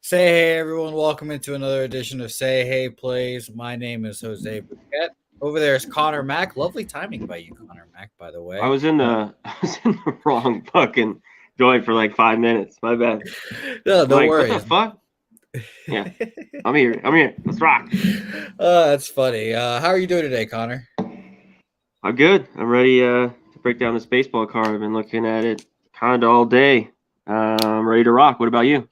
Say hey everyone, welcome into another edition of Say Hey Plays. My name is Jose Bouquett. Over there is Connor Mack. Lovely timing by you, Connor Mack, by the I way. was in the I was in the wrong fucking joint for like 5 minutes. My bad. No, I'm no like, what the worries. fuck? Yeah, I'm here. I'm here. Let's rock. That's funny. How are you doing today, Connor? I'm good. I'm ready to break down this baseball card. I've been looking at it kind of all day. I'm ready to rock. What about you?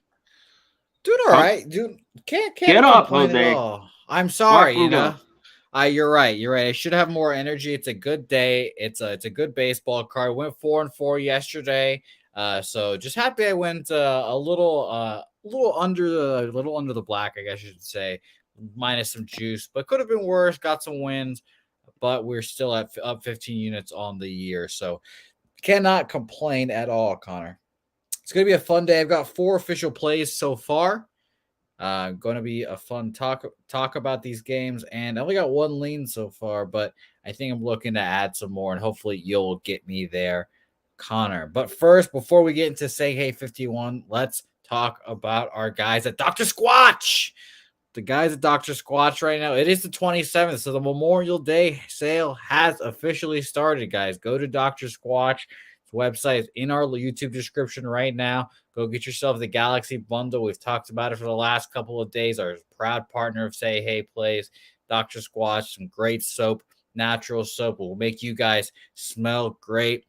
Doing all Pump. right, dude. Can't Get up, complain at Jose. all. I'm sorry, Fucking go. You're right. You're right. I should have more energy. It's a good day. It's a good baseball card. Went 4-4 yesterday. So just happy I went a little under the black, I guess you should say, minus some juice, but could have been worse. Got some wins, but we're still at up 15 units on the year. So cannot complain at all, Connor. It's gonna be a fun day. I've got 4 official plays so far. Going to be a fun talk about these games, and I only got one lean so far, but I think I'm looking to add some more, and hopefully you'll get me there, Connor. But first, before we get into Say Hey 51, let's talk about our guys at Dr. Squatch. The guys at Dr. Squatch right now. It is the 27th, so the Memorial Day sale has officially started, guys. Go to Dr. Squatch. Website is in our YouTube description right now. Go get yourself the Galaxy bundle. We've talked about it for the last couple of days. Our proud partner of Say Hey Plays, Dr. Squatch, some great soap, natural soap will make you guys smell great.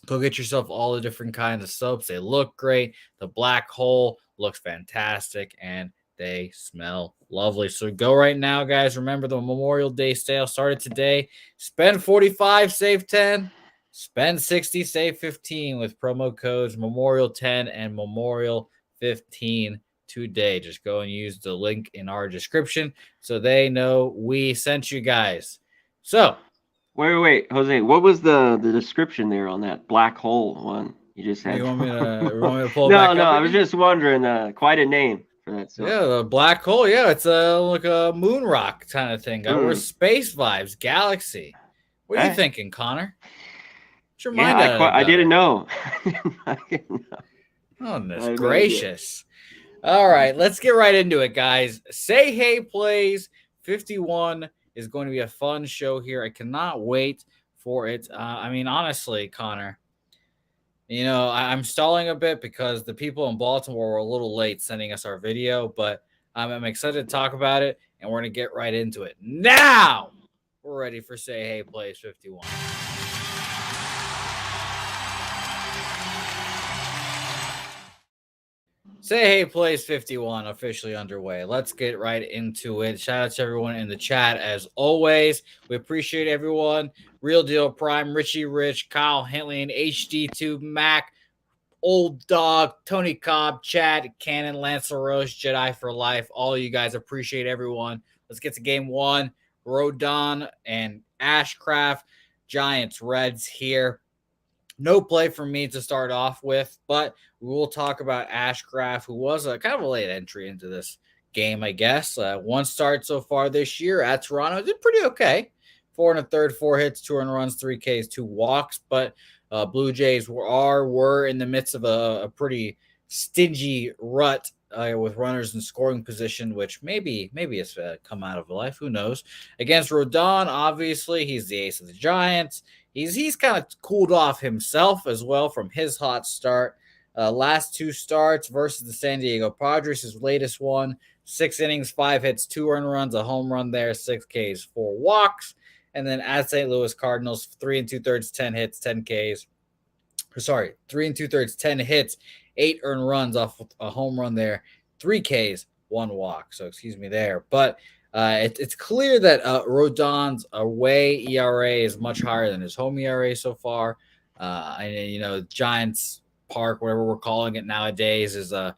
Go get yourself all the different kinds of soaps. They look great. The black hole looks fantastic, and they smell lovely. So go right now, guys. Remember the Memorial Day sale started today. Spend 45, save 10. Spend 60, save 15 with promo codes Memorial 10 and Memorial 15 today. Just go and use the link in our description so they know we sent you guys. So, Wait, Jose. What was the description there on that black hole one you just had? you want me to pull it No, back no. up I was again? just wondering. Quite a name for that soap. Yeah, the black hole. Yeah, it's like a moon rock kind of thing. We're Hmm. space vibes, galaxy. What are you Eh, thinking, Connor? Get your yeah, mind out of the I didn't gutter. know. I didn't know. I Goodness had no idea. gracious. All right, let's get right into it, guys. Say Hey Plays 51 is going to be a fun show here. I cannot wait for it. Honestly, Connor, I'm stalling a bit because the people in Baltimore were a little late sending us our video, but I'm excited to talk about it, and we're going to get right into it. Now, we're ready for Say Hey Plays 51. Say Hey Plays 51 officially underway. Let's get right into it. Shout out to everyone in the chat as always. We appreciate everyone. Real Deal Prime, Richie Rich, Kyle Henley, and HD2 Mac, Old Dog, Tony Cobb, Chad, Cannon, Lance LaRoche, Jedi for Life. All you guys appreciate everyone. Let's get to game one. Rodon and Ashcraft, Giants, Reds here. No play for me to start off with, but we will talk about Ashcraft, who was a kind of a late entry into this game, I guess. One start so far this year at Toronto. Did pretty okay. 4 1/3, 4 hits, 2 runs, 3 Ks, 2 walks. But Blue Jays were in the midst of a pretty stingy rut with runners in scoring position, which maybe it's come out of life. Who knows? Against Rodon, obviously, he's the ace of the Giants. He's kind of cooled off himself as well from his hot start. Last 2 starts versus the San Diego Padres, his latest one, 6 innings, 5 hits, 2 runs, a home run there, 6 Ks, 4 walks. And then at St. Louis Cardinals, 3 2/3, 10 hits, 10 Ks. Sorry, 3 2/3, 10 hits, 8 earned runs off a home run there, 3 Ks, 1 walk. So excuse me there, but it's clear that Rodon's away ERA is much higher than his home ERA so far. And Giants Park, whatever we're calling it nowadays, is a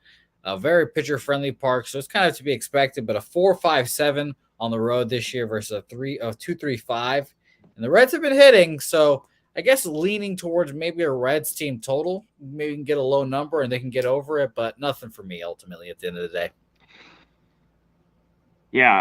very pitcher friendly park, so it's kind of to be expected. But a 4.57 on the road this year versus a 2.35, and the Reds have been hitting, so I guess leaning towards maybe a Reds team total. Maybe we can get a low number and they can get over it, but nothing for me ultimately at the end of the day. Yeah,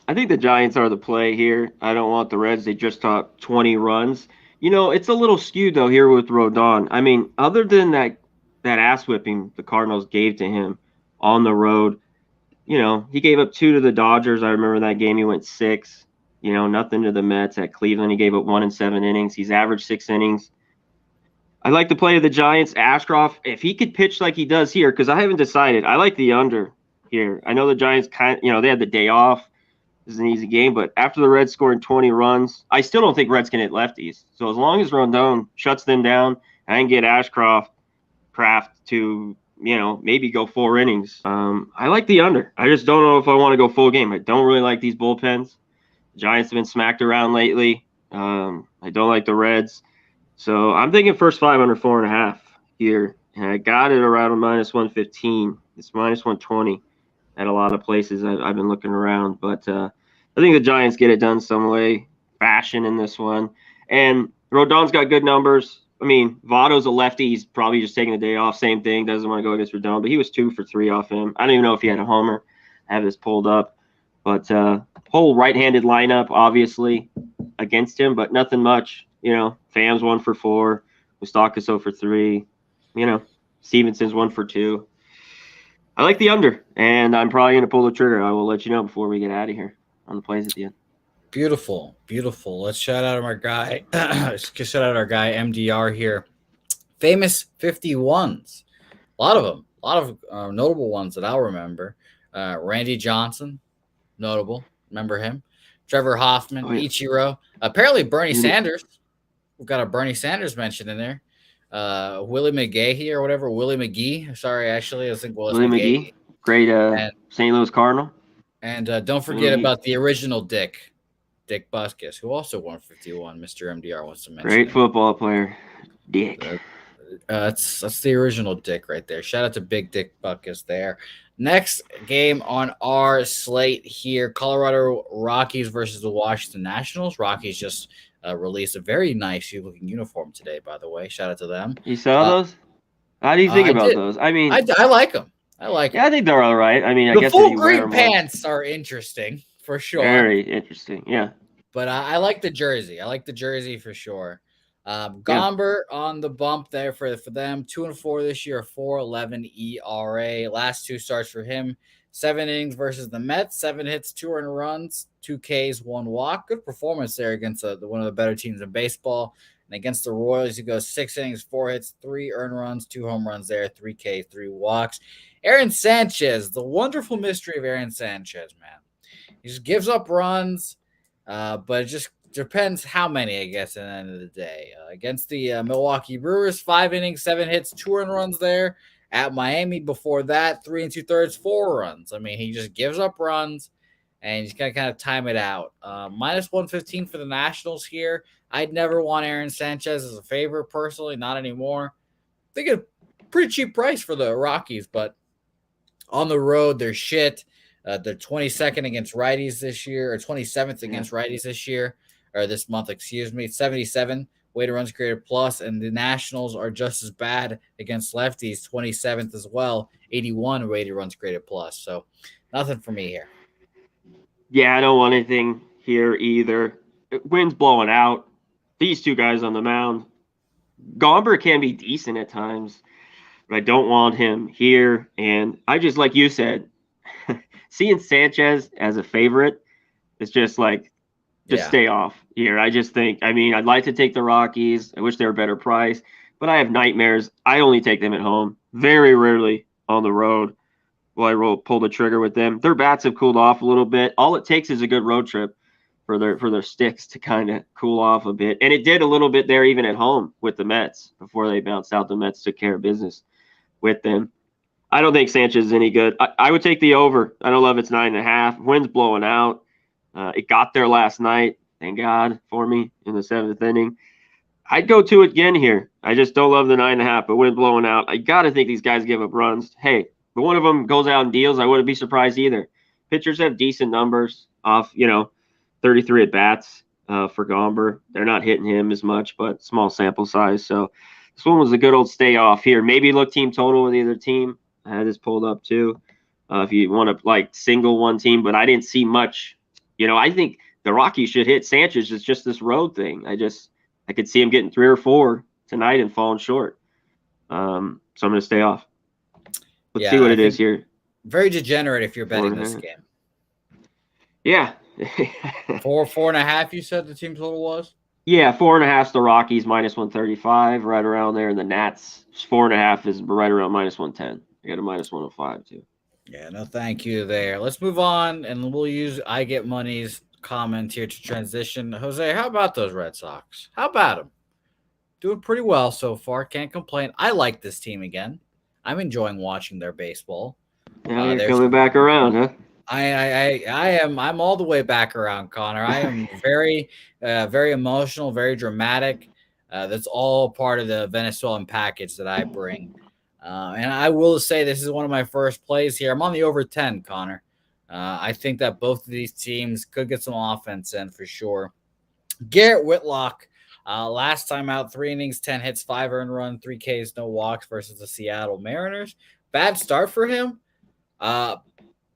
I think the Giants are the play here. I don't want the Reds. They just topped 20 runs. It's a little skewed though here with Rodon. I mean, other than that ass whipping the Cardinals gave to him on the road. He gave up 2 to the Dodgers. I remember that game. He went 6. Nothing to the Mets. At Cleveland, he gave up 1 in 7 innings. He's averaged 6 innings. I like the play of the Giants. Ashcroft, if he could pitch like he does here, because I haven't decided. I like the under here. I know the Giants they had the day off. This is an easy game, but after the Reds scoring 20 runs, I still don't think Reds can hit lefties. So as long as Rondon shuts them down, I can get Craft to maybe go 4 innings. I like the under. I just don't know if I want to go full game. I don't really like these bullpens. The Giants have been smacked around lately. I don't like the Reds. So I'm thinking first 5 under 4.5 here. And I got it around a -115. It's -120 at a lot of places. I've been looking around. But I think the Giants get it done some way, fashion in this one. And Rodon's got good numbers. I mean, Votto's a lefty. He's probably just taking the day off. Same thing. Doesn't want to go against Rodon. But he was 2 for 3 off him. I don't even know if he had a homer. I have this pulled up. But whole right-handed lineup, obviously, against him. But nothing much. Pham's 1 for 4. Moustakas 0 for 3. Stevenson's 1 for 2. I like the under, and I'm probably going to pull the trigger. I will let you know before we get out of here on the plays at the end. Beautiful. Let's shout out our guy. Shout out our guy MDR here. Famous 51s. A lot of them. A lot of notable ones that I'll remember. Randy Johnson, notable. Remember him? Trevor Hoffman, Ichiro. Apparently Bernie Sanders. We've got a Bernie Sanders mention in there. Willie McGahee or whatever. Willie McGee. Sorry, actually. I think Willie McGee. Great St. Louis Cardinal. And don't forget about the original Dick Butkus, who also won 51. Mr. MDR wants to mention. Great football player. Dick. That's the original Dick right there. Shout out to Big Dick Butkus there. Next game on our slate here, Colorado Rockies versus the Washington Nationals. Rockies just released a very nice looking uniform today, by the way. Shout out to them. You saw those? How do you think about those? I mean, I like them. Yeah, I think they're all right. I mean, I guess the full green pants are interesting for sure. Very interesting, yeah. But I like the jersey. I like the jersey for sure. Gomber on the bump there for them. 2-4 this year, 4.11 ERA. Last 2 starts for him. 7 innings versus the Mets. 7 hits, 2 earned runs, 2 Ks, 1 walk. Good performance there against one of the better teams in baseball. And against the Royals, he goes 6 innings, 4 hits, 3 earned runs, 2 home runs there, 3 Ks, 3 walks. Aaron Sanchez, the wonderful mystery of Aaron Sanchez, man. He just gives up runs, but it just depends how many, I guess, at the end of the day. Against the Milwaukee Brewers, 5 innings, 7 hits, 2 earned runs there. At Miami before that, 3 2/3, 4 runs. I mean, he just gives up runs, and he's got to kind of time it out. -115 for the Nationals here. I'd never want Aaron Sanchez as a favorite personally, not anymore. I think a pretty cheap price for the Rockies, but on the road, they're shit. They're 22nd against righties this year, or 27th against righties this year, or this month, excuse me. 77 weighted runs created plus, and the Nationals are just as bad against lefties, 27th as well, 81 weighted runs created plus. So nothing for me here. Yeah, I don't want anything here either. Wind's blowing out. These 2 guys on the mound. Gomber can be decent at times, but I don't want him here. And I just, like you said, seeing Sanchez as a favorite, it's just like, stay off here. I just think, I'd like to take the Rockies. I wish they were a better price, but I have nightmares. I only take them at home, very rarely on the road. Will I pull the trigger with them? Their bats have cooled off a little bit. All it takes is a good road trip for their sticks to kind of cool off a bit. And it did a little bit there even at home with the Mets before they bounced out. The Mets took care of business with them. I don't think Sanchez is any good. I would take the over. I don't love it's 9.5. Wind's blowing out. It got there last night. Thank God for me in the 7th inning. I'd go to it again here. I just don't love the 9.5, but wind blowing out. I got to think these guys give up runs. Hey, but one of them goes out and deals, I wouldn't be surprised either. Pitchers have decent numbers off, 33 at bats for Gomber. They're not hitting him as much, but small sample size. So this one was a good old stay off here. Maybe look team total with either team. I had this pulled up too. If you want to single one team, but I didn't see much. I think the Rockies should hit Sanchez. It's just this road thing. I could see him getting 3 or 4 tonight and falling short. So I'm going to stay off. Let's see what it is here. Very degenerate if you're Four betting and a this half. game. Yeah. 4.5. You said the team total was. Yeah, 4.5 the Rockies -135, right around there, and the Nats 4.5 is right around -110. I got a -105 too. Yeah, no, thank you there. Let's move on, and we'll use I Get Money's comment here to transition. Jose, how about those Red Sox? How about them? Doing pretty well so far. Can't complain. I like this team again. I'm enjoying watching their baseball. Now you're There's coming back around, huh? I am I'm all the way back around, Connor. I am very emotional, very dramatic. That's all part of the Venezuelan package that I bring. And I will say this is one of my first plays here. I'm on the over 10, Connor. I think that both of these teams could get some offense in for sure. Garrett Whitlock, last time out, 3 innings, 10 hits, 5 earned run, 3 Ks, no walks versus the Seattle Mariners. Bad start for him. Uh,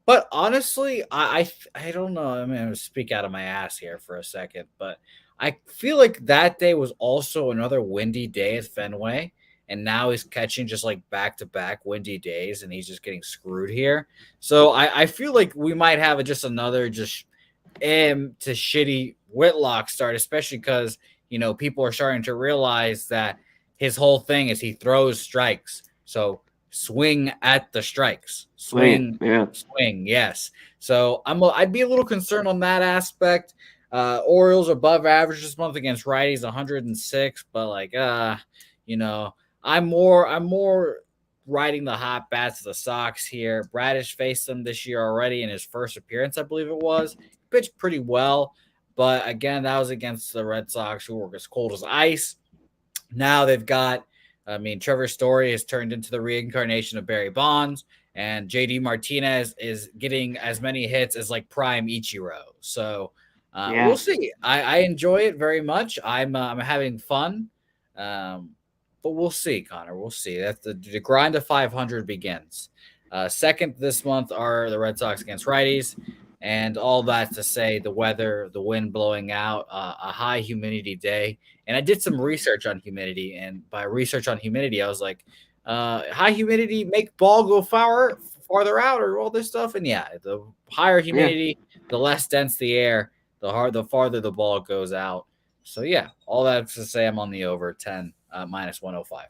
but honestly, I don't know. I'm going to speak out of my ass here for a second, but I feel like that day was also another windy day at Fenway, and now he's catching just like back to back windy days, and he's just getting screwed here. So I feel like we might have just another just to shitty Whitlock start, especially because people are starting to realize that his whole thing is he throws strikes. So swing at the strikes, Swing it, swing, yeah. swing. Yes. So I'd be a little concerned on that aspect. Orioles above average this month against righties, 106, but you know, I'm more riding the hot bats of the Sox here. Bradish faced them this year already in his first appearance, I believe it was. Pitched pretty well, but again, that was against the Red Sox, who were as cold as ice. Now they've got, Trevor Story has turned into the reincarnation of Barry Bonds, and JD Martinez is getting as many hits as like prime Ichiro. So Yeah. we'll see. I enjoy it very much. I'm having fun, um, but we'll see, Connor. We'll see. That's the grind to 500 begins. Second this month are the Red Sox against righties. And all that to say, the weather, the wind blowing out, a high humidity day. And I did some research on humidity, and by research on humidity, I was like, high humidity make ball go farther out, or all this stuff. And yeah, the higher Yeah. humidity, the less dense the air, the farther the ball goes out. So yeah, all that to say, I'm on the over 10 -105.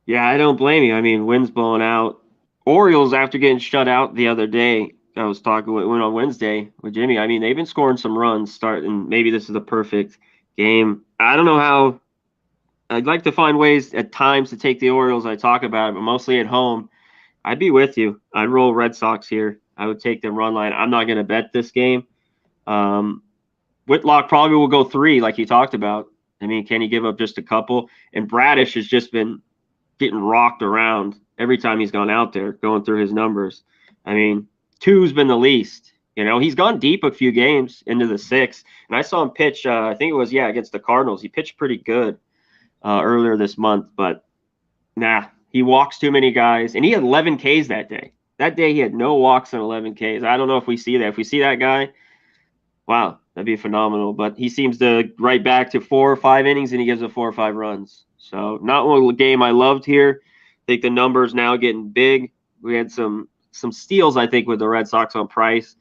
Yeah, I don't blame you. I mean, wind's blowing out. Orioles, after getting shut out the other day, I was talking with went on Wednesday with Jimmy. I mean, they've been scoring some runs starting. Maybe this is the perfect game. I don't know how. I'd like to find ways at times to take the Orioles. I talk about it, but mostly at home. I'd be with you. I'd roll Red Sox here. I would take the run line. I'm not going to bet this game. Um, Whitlock probably will go three, like you talked about. I mean, can he give up just a couple? And Bradish has just been getting rocked around every time he's gone out there, going through his numbers. I mean, two's been the least. He's gone deep a few games into the six. And I saw him pitch, I think it was, against the Cardinals. He pitched pretty good earlier this month, but nah, he walks too many guys. And he had 11 Ks that day. That day he had no walks and 11 Ks. I don't know if we see that. If we see that guy, wow, that'd be phenomenal. But he seems to right back to 4 or 5 innings, and he gives up 4 or 5 runs. So not one game I loved here. I think the numbers now getting big. We had some steals, I think, with the Red Sox on price.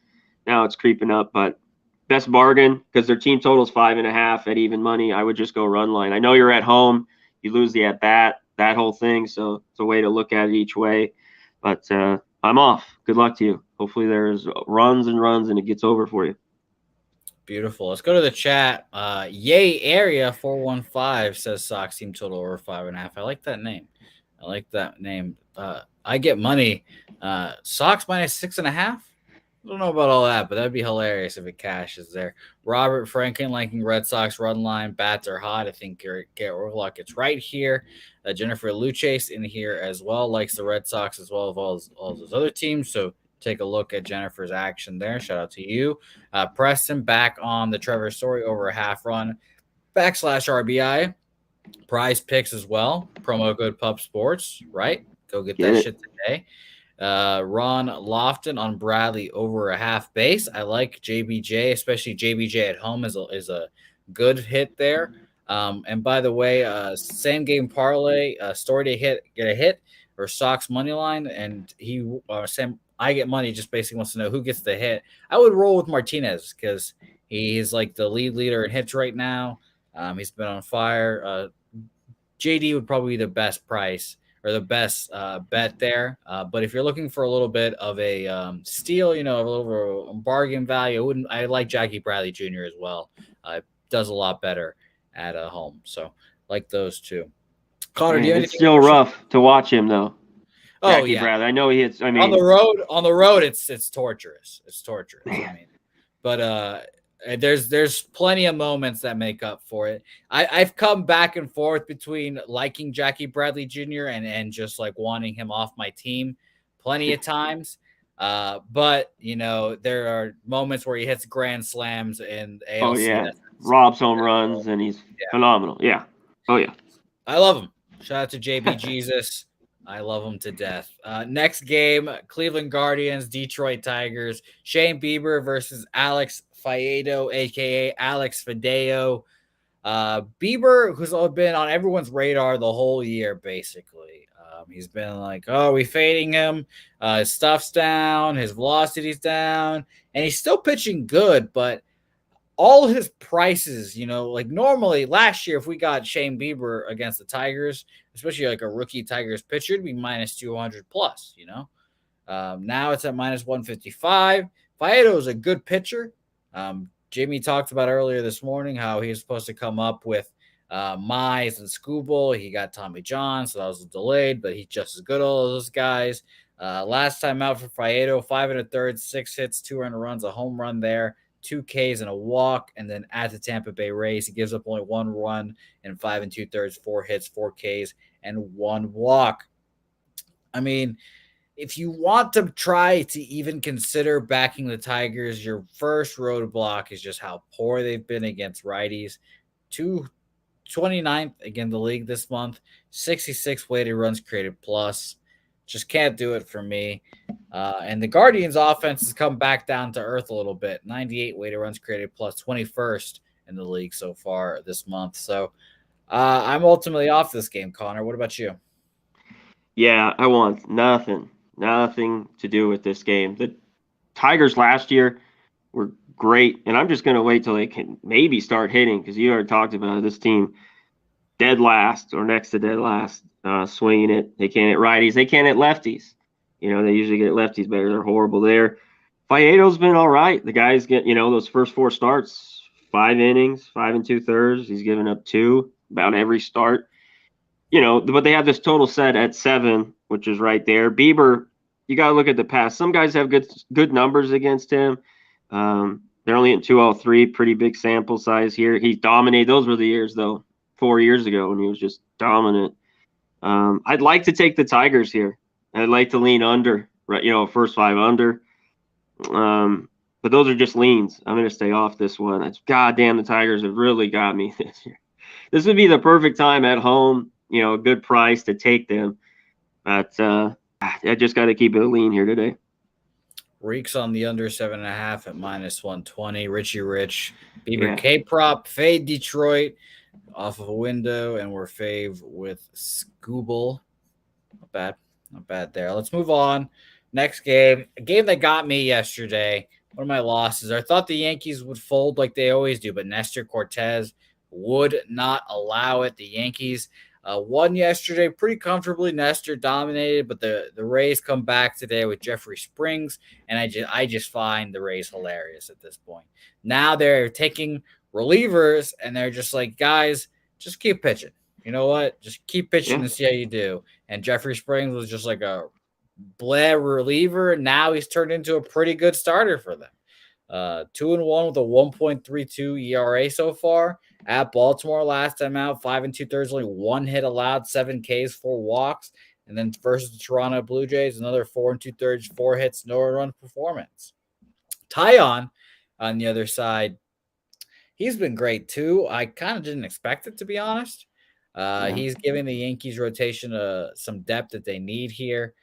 Now it's creeping up, but best bargain because their team total is 5.5 at even money. I would just go run line. I know you're at home, you lose the at bat, that whole thing. So it's a way to look at it each way. But I'm off. Good luck to you. Hopefully there's runs and runs and it gets over for you. Beautiful. Let's go to the chat. Yay area 415 says Sox team total over 5.5. I like that name. I like that name. I Get Money. Sox -6.5. I don't know about all that, but that'd be hilarious if it cashes there. Robert Franklin liking Red Sox run line. Bats are hot. I think Garrett Whitlock gets right here. Jennifer Luchace in here as well. Likes the Red Sox as well as all those other teams. So take a look at Jennifer's action there. Shout out to you. Preston back on the Trevor Story over a half run. /RBI. Prize picks as well. Promo code Pup Sports, right? Go get that shit today. Ron Lofton on Bradley over a half base. I like JBJ, especially JBJ at home is a good hit there. And by the way, same game parlay, Story to get a hit or Sox money line, and I get money just basically wants to know who gets the hit. I would roll with Martinez because he's like the leader in hits right now. He's been on fire. JD would probably be the best price or the best bet there. But if you're looking for a little bit of a steal, a little bargain value, I like Jackie Bradley Jr. as well. Does a lot better at home. So like those two. Connor, do you Man, have it's anything? still rough to watch him though. Oh Jackie yeah, Bradley. I know he hits. I on mean, the road, it's torturous. It's torturous. I man. mean, but there's plenty of moments that make up for it. I've come back and forth between liking Jackie Bradley Jr. and just like wanting him off my team plenty of times. But there are moments where he hits grand slams in Oh ALCS. yeah, robs home runs and he's phenomenal. Yeah. Oh yeah. I love him. Shout out to JB Jesus. I love him to death. Next game, Cleveland Guardians, Detroit Tigers. Shane Bieber versus Alex Faedo, a.k.a. Alex Fideo. Bieber, who's been on everyone's radar the whole year, basically. He's been like, oh, we fading him. His stuff's down. His velocity's down. And he's still pitching good, but all his prices, like normally last year, if we got Shane Bieber against the Tigers, especially like a rookie Tigers pitcher, it'd be minus 200 plus, now it's at minus 155. Faedo is a good pitcher. Jimmy talked about earlier this morning how he was supposed to come up with Mize and Scooble. He got Tommy John, so that was delayed, but he's just as good as all those guys. Last time out for Faedo, 5 1/3, 6 hits, 2 earned runs, a home run there, 2 Ks and a walk. And then at the Tampa Bay Rays, he gives up only 1 run in 5 2/3, 4 hits, 4 Ks, and 1 walk. I mean, if you want to try to even consider backing the Tigers, your first roadblock is just how poor they've been against righties. 29th again the league this month, 66 weighted runs created plus. Just can't do it for me. And the Guardians offense has come back down to earth a little bit. 98 weighted runs created plus, 21st in the league so far this month. So I'm ultimately off this game, Connor. What about you? Yeah, I want nothing to do with this game. The Tigers last year were great, and I'm just going to wait till they can maybe start hitting because you already talked about it, this team dead last or next to dead last, swinging it. They can't hit righties. They can't hit lefties. They usually get lefties better. They're horrible there. Faedo's been all right. The guys get, those first 4 starts, 5 innings, 5 2/3. He's given up 2 about every start. But they have this total set at 7, which is right there. Bieber, you got to look at the past. Some guys have good numbers against him. They're only at 203, pretty big sample size here. He's dominated. Those were the years, though, 4 years ago when he was just dominant. I'd like to take the Tigers here. I'd like to lean under, right? First 5 under. But those are just leans. I'm going to stay off this one. Goddamn, the Tigers have really got me this year. This would be the perfect time at home, a good price to take them. But I just got to keep it a lean here today. Reeks on the under 7.5 at minus 120. Richie Rich, Bieber K-prop, fade Detroit off of a window, and we're fave with Scooble. Not bad there. Let's move on. Next game, a game that got me yesterday. One of my losses. I thought the Yankees would fold like they always do, but Nestor Cortez would not allow it. The Yankees won yesterday pretty comfortably. Nestor dominated, but the Rays come back today with Jeffrey Springs, and I just find the Rays hilarious at this point. Now they're taking relievers, and they're just like, guys, just keep pitching. You know what? Just keep pitching and see how you do. And Jeffrey Springs was just like a bleh reliever. Now he's turned into a pretty good starter for them. 2-1 with a 1.32 ERA so far. At Baltimore last time out, 5 2/3, only 1 hit allowed, 7 Ks, 4 walks. And then versus the Toronto Blue Jays, another 4 2/3, 4 hits, no run performance. Tyon on the other side, he's been great too. I kind of didn't expect it, to be honest. He's giving the Yankees rotation some depth that they need here.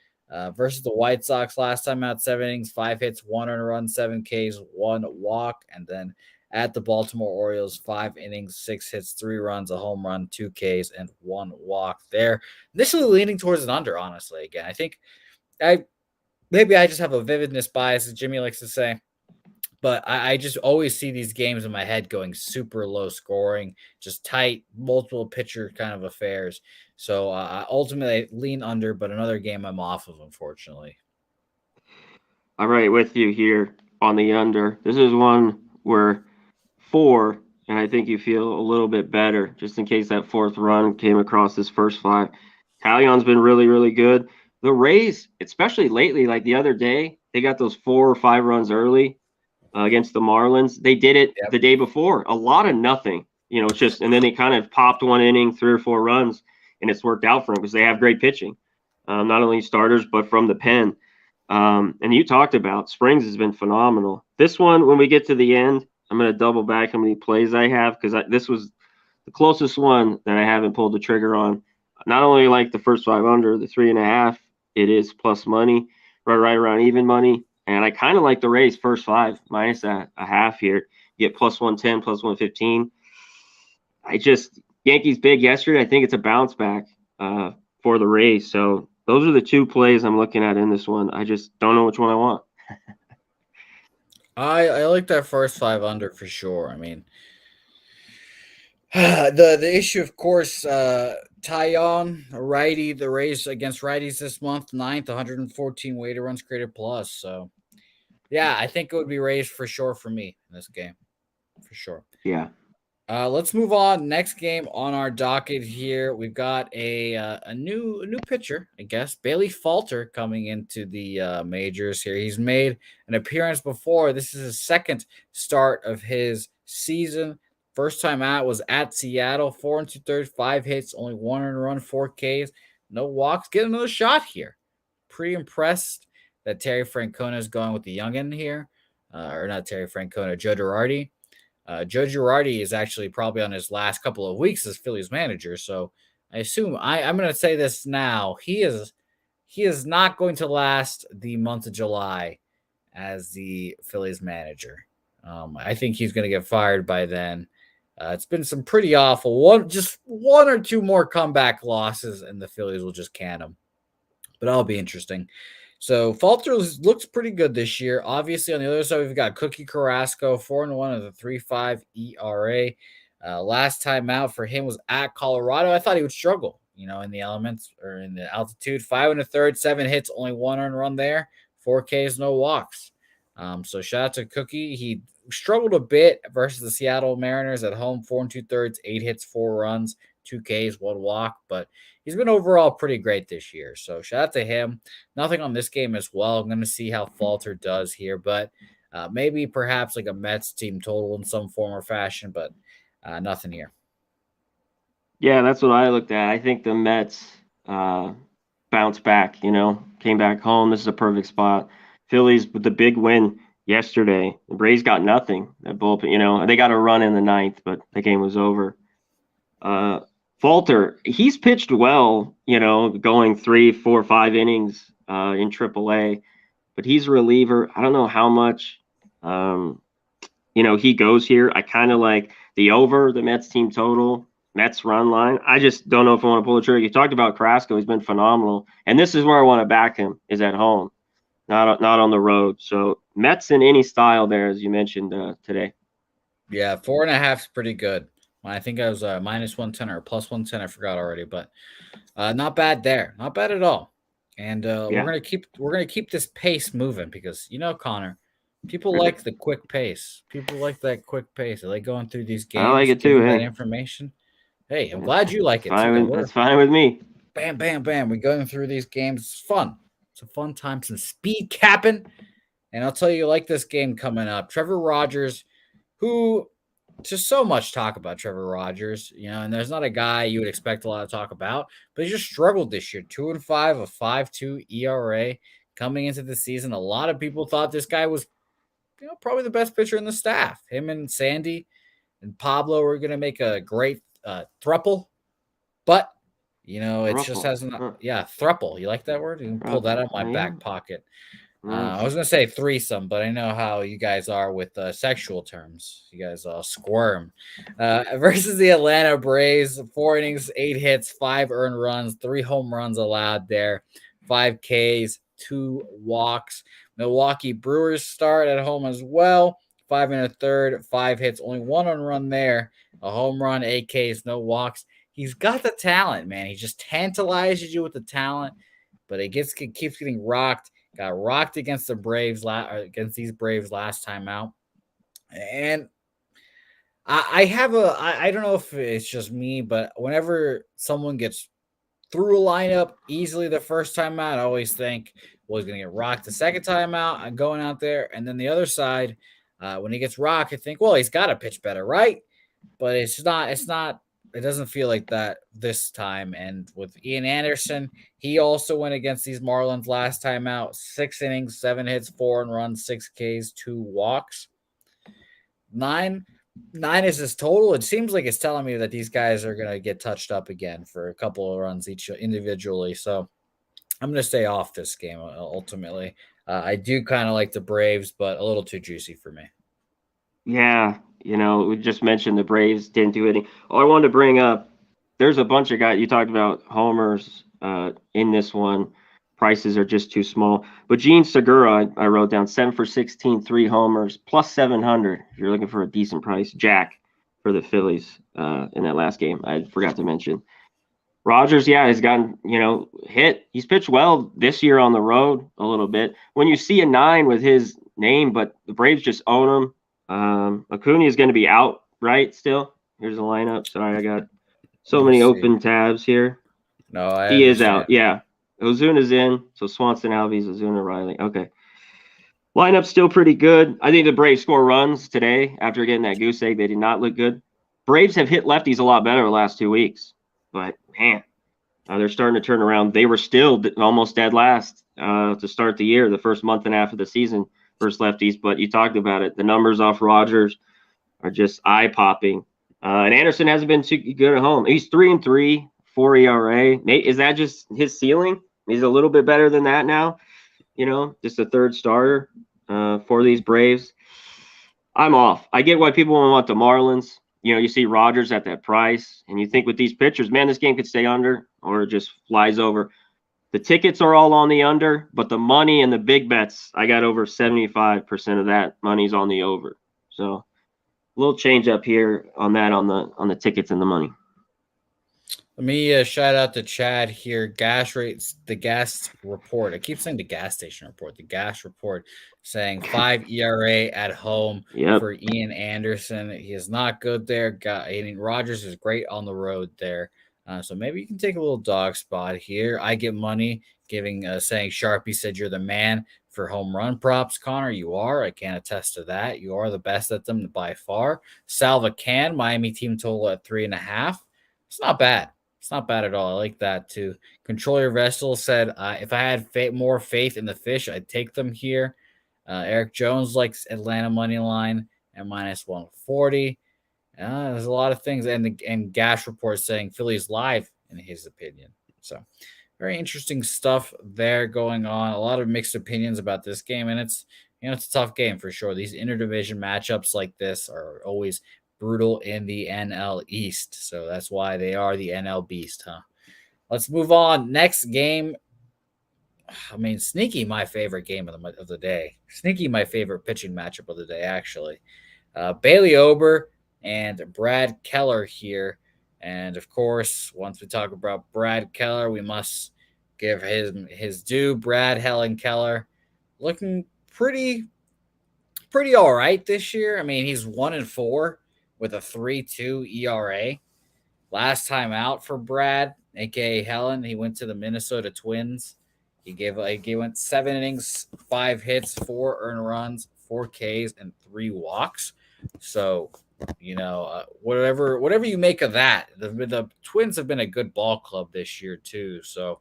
Versus the White Sox last time out, 7 innings, 5 hits, 1 earned run, 7 Ks, 1 walk. And then at the Baltimore Orioles. 5 innings, 6 hits, 3 runs, a home run, 2 Ks, and 1 walk there. Initially leaning towards an under, honestly. Again, I think maybe I just have a vividness bias, as Jimmy likes to say. But I just always see these games in my head going super low scoring, just tight, multiple pitcher kind of affairs. So ultimately, I lean under, but another game I'm off of, unfortunately. I'm right with you here on the under. This is one where 4, and I think you feel a little bit better just in case that fourth run came across this first 5. Talion's been really, really good. The Rays, especially lately, like the other day, they got those 4 or 5 runs early against the Marlins. They did it Yep. the day before, a lot of nothing. It's just, and then they kind of popped 1 inning, 3 or 4 runs, and it's worked out for them because they have great pitching, not only starters but from the pen. And you talked about Springs has been phenomenal. This one, when we get to the end, I'm going to double back how many plays I have because this was the closest one that I haven't pulled the trigger on. Not only like the first 5 under, the 3.5, it is plus money, right around even money. And I kind of like the Rays first 5 minus a half here. You get plus 110, plus 115. Yankees big yesterday. I think it's a bounce back for the Rays. So those are the 2 plays I'm looking at in this one. I just don't know which one I want. I like that first 5 under for sure. I mean, the issue, of course, Tyon, a righty, the Rays against righties this month, 9th, 114 weighted runs created plus. So, yeah, I think it would be Rays for sure for me in this game, for sure. Yeah. Let's move on. Next game on our docket here, we've got a new pitcher, I guess, Bailey Falter coming into the majors here. He's made an appearance before. This is his second start of his season. First time out was at Seattle, 4 2/3, 5 hits, only 1 run, 4 Ks, no walks. Get another shot here. Pretty impressed that Terry Francona is going with the youngin here, or not Terry Francona, Joe Girardi. Joe Girardi is actually probably on his last couple of weeks as Phillies manager, so I assume I'm going to say this now. He is not going to last the month of July as the Phillies manager. I think he's going to get fired by then. It's been some pretty awful just 1 or 2 more comeback losses, and the Phillies will just can him. But that'll be interesting. So Falter looks pretty good this year. Obviously, on the other side, we've got Cookie Carrasco, 4-1 of the 3.5 ERA. Last time out for him was at Colorado. I thought he would struggle, in the elements or in the altitude. 5 1/3, 7 hits, only 1 run there, 4 Ks, no walks. So shout out to Cookie. He struggled a bit versus the Seattle Mariners at home, 4 2/3, 8 hits, 4 runs, 2 Ks, 1 walk, but he's been overall pretty great this year. So shout out to him. Nothing on this game as well. I'm going to see how Falter does here, but maybe perhaps like a Mets team total in some form or fashion, but nothing here. Yeah, that's what I looked at. I think the Mets bounced back, came back home. This is a perfect spot. Phillies with the big win yesterday. The Braves got nothing. That bullpen, they got a run in the 9th, but the game was over. Falter, he's pitched well, going 3, 4, 5 innings in AAA, but he's a reliever. I don't know how much, he goes here. I kind of like the over, the Mets team total, Mets run line. I just don't know if I want to pull the trigger. You talked about Carrasco. He's been phenomenal. And this is where I want to back him, is at home, not on the road. So Mets in any style there, as you mentioned today. Yeah, 4.5 is pretty good. I think I was minus 110 or plus 110. I forgot already, but not bad there. Not bad at all. And we're gonna keep this pace moving because Connor, people like the quick pace. People like that quick pace. They like going through these games. I like it too. That Hey, information. Hey, I'm glad you like it too. That's fine with me. Bam, bam, bam. We're going through these games. It's fun. It's a fun time. Some speed capping. And I'll tell you, like this game coming up, Trevor Rogers, who just so much talk about Trevor Rogers, and there's not a guy you would expect a lot of talk about, but he just struggled this year. 2-5, a 5.2 ERA coming into the season. A lot of people thought this guy was, probably the best pitcher in the staff. Him and Sandy and Pablo were going to make a great thruple, but it just hasn't. Yeah, thruple. You like that word? You can pull that out of my back pocket. I was gonna say threesome, but I know how you guys are with sexual terms. You guys all squirm. Versus the Atlanta Braves, 4 innings, 8 hits, 5 earned runs, 3 home runs allowed there, 5 Ks, 2 walks. Milwaukee Brewers start at home as well. 5 1/3, 5 hits, only 1 run there, a home run, 8 Ks, no walks. He's got the talent, man. He just tantalizes you with the talent, but it keeps getting rocked. Got rocked against the Braves against these Braves last time out, and I don't know if it's just me, but whenever someone gets through a lineup easily the first time out, I always think, well, he's gonna get rocked the second time out. I'm going out there, and then the other side, when he gets rocked, I think, well, he's got to pitch better, right? But it's not. It's not. It doesn't feel like that this time. And with Ian Anderson, he also went against these Marlins last time out. 6 innings, 7 hits, 4 runs, 6 Ks, 2 walks. Nine is his total. It seems like it's telling me that these guys are gonna get touched up again for a couple of runs each individually. So I'm gonna stay off this game ultimately. I do kind of like the Braves, but a little too juicy for me. Yeah, we just mentioned the Braves didn't do anything. Oh, I wanted to bring up, there's a bunch of guys you talked about homers in this one. Prices are just too small. But Gene Segura, I wrote down 7 for 16, 3 homers, plus 700. If you're looking for a decent price, Jack for the Phillies in that last game. I forgot to mention. Rogers, yeah, has gotten, hit. He's pitched well this year on the road a little bit. When you see a 9 with his name, but the Braves just own him. Acuna is going to be out, right? Still, here's the lineup. Sorry, I got so many open tabs here. No, I he understand. is out. Yeah, Ozuna's in. So Swanson, Alves, Ozuna, Riley. Okay. Lineup's still pretty good. I think the Braves score runs today after getting that goose egg. They did not look good. Braves have hit lefties a lot better the last 2 weeks, but man, they're starting to turn around. They were still almost dead last to start the year, the first month and a half of the season versus lefties. But you talked about it. The numbers off Rogers are just eye-popping. And Anderson hasn't been too good at home. He's 3-3, 4 ERA. Is that just his ceiling? He's a little bit better than that now. Just a third starter for these Braves. I'm off. I get why people want the Marlins. You see Rogers at that price, and you think with these pitchers, man, this game could stay under or it just flies over. The tickets are all on the under, but the money and the big bets, I got over 75% of that money's on the over. So a little change up here on that on the tickets and the money. Let me shout out to Chad here. Gas rates, the gas report. I keep saying the gas station report. The gas report saying 5 ERA at home for Ian Anderson. He is not good there. Rogers is great on the road there. So maybe you can take a little dog spot here. I get money saying Sharpie said you're the man for home run props. Connor, you are. I can attest to that. You are the best at them by far. Salva Can, Miami team total at 3.5. It's not bad. It's not bad at all. I like that too. Control Your Vessel said, if I had more faith in the fish, I'd take them here. Eric Jones likes Atlanta money line at minus 140. There's a lot of things, and Gash reports saying Phillies live in his opinion. So very interesting stuff there going on. A lot of mixed opinions about this game, and it's a tough game for sure. These interdivision matchups like this are always brutal in the NL East. So that's why they are the NL Beast, huh? Let's move on. Next game. I mean, sneaky my favorite game of the day. Sneaky my favorite pitching matchup of the day, actually. Bailey Ober and Brad Keller here. And of course, once we talk about Brad Keller, we must give his due. Brad Helen Keller looking pretty all right this year. I mean, he's 1-4 with a 3.2 ERA. Last time out for Brad, aka Helen, he went to the Minnesota Twins. He went 7 innings, 5 hits, 4 earned runs, 4 Ks, and 3 walks. So, whatever you make of that, the Twins have been a good ball club this year too. So,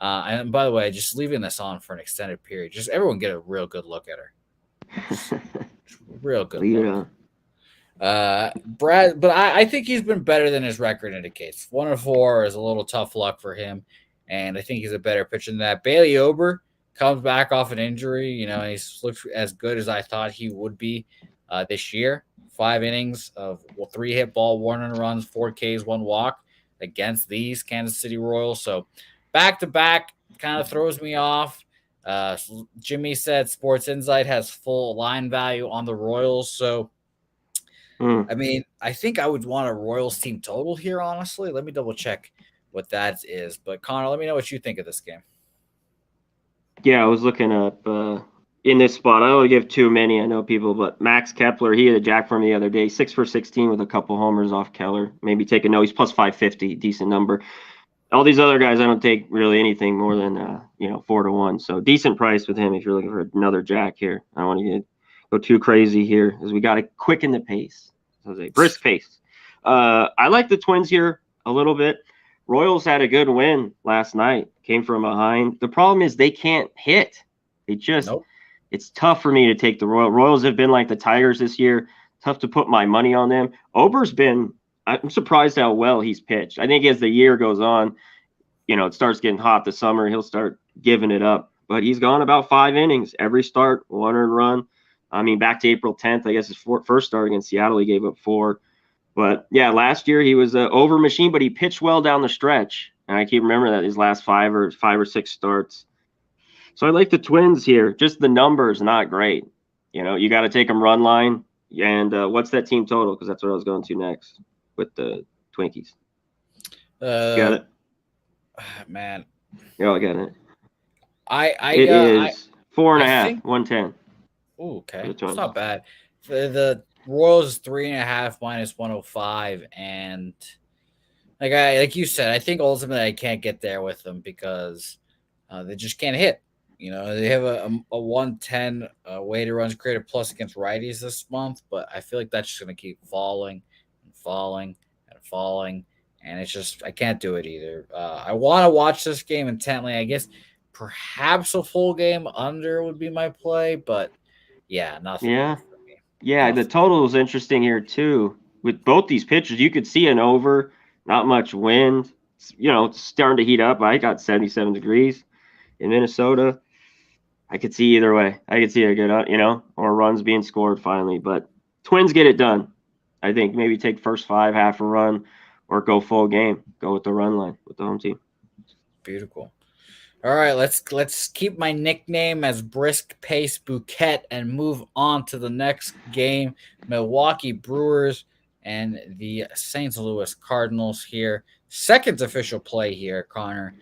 and by the way, just leaving this on for an extended period, just everyone get a real good look at her. Real good look. Brad, but I think he's been better than his record indicates. 1-4 is a little tough luck for him, and I think he's a better pitcher than that. Bailey Ober, comes back off an injury, and he's looked as good as I thought he would be this year. 5 innings of 3 hit ball, 1 runs, 4 Ks, 1 walk against these Kansas City Royals. So back to back kind of throws me off. Jimmy said Sports Insight has full line value on the Royals. So, I mean, I think I would want a Royals team total here, honestly. Let me double check what that is. But, Connor, let me know what you think of this game. Yeah, I was looking up in this spot. I don't want to give too many. I know people, but Max Kepler, he had a jack for him the other day, 6 for 16 with a couple homers off Keller. Maybe take a no. He's plus 550, decent number. All these other guys, I don't take really anything more than 4-1. So decent price with him if you're looking for another jack here. I don't want to go too crazy here, as we got to quicken the pace. Jose, brisk pace. I like the Twins here a little bit. Royals had a good win last night, came from behind. The problem is they can't hit. It's tough for me to take the Royals have been like the Tigers this year. Tough to put my money on them. I'm surprised how well he's pitched. I think as the year goes on, it starts getting hot this summer, he'll start giving it up. But he's gone about 5 innings. Every start, 1 earned run. I mean, back to April 10th, I guess his first start against Seattle, he gave up 4. But, yeah, last year he was an over machine, but he pitched well down the stretch. And I keep remembering that his last 5 or 6 starts. So I like the Twins here. Just the numbers, not great. You got to take them run line. And what's that team total? Because that's what I was going to next with the Twinkies. Got it? Man. Yeah, I got it. It is 4.5, 110. Oh, okay. It's not bad. The Royals is 3.5 minus 105, and like you said, I think ultimately I can't get there with them because they just can't hit. They have a 110 weighted runs created plus against righties this month, but I feel like that's just going to keep falling and falling and falling, and it's just I can't do it either. I want to watch this game intently. I guess perhaps a full game under would be my play, but yeah, nothing. Yeah. Yeah, the total is interesting here too. With both these pitchers, you could see an over, not much wind. It's starting to heat up. I got 77 degrees in Minnesota. I could see either way. I could see a good, or runs being scored finally. But Twins get it done. I think maybe take first 5, half a run, or go full game. Go with the run line with the home team. Beautiful. All right, let's keep my nickname as Brisk Pace Bouquet and move on to the next game. Milwaukee Brewers and the St. Louis Cardinals here. Second official play here, Connor.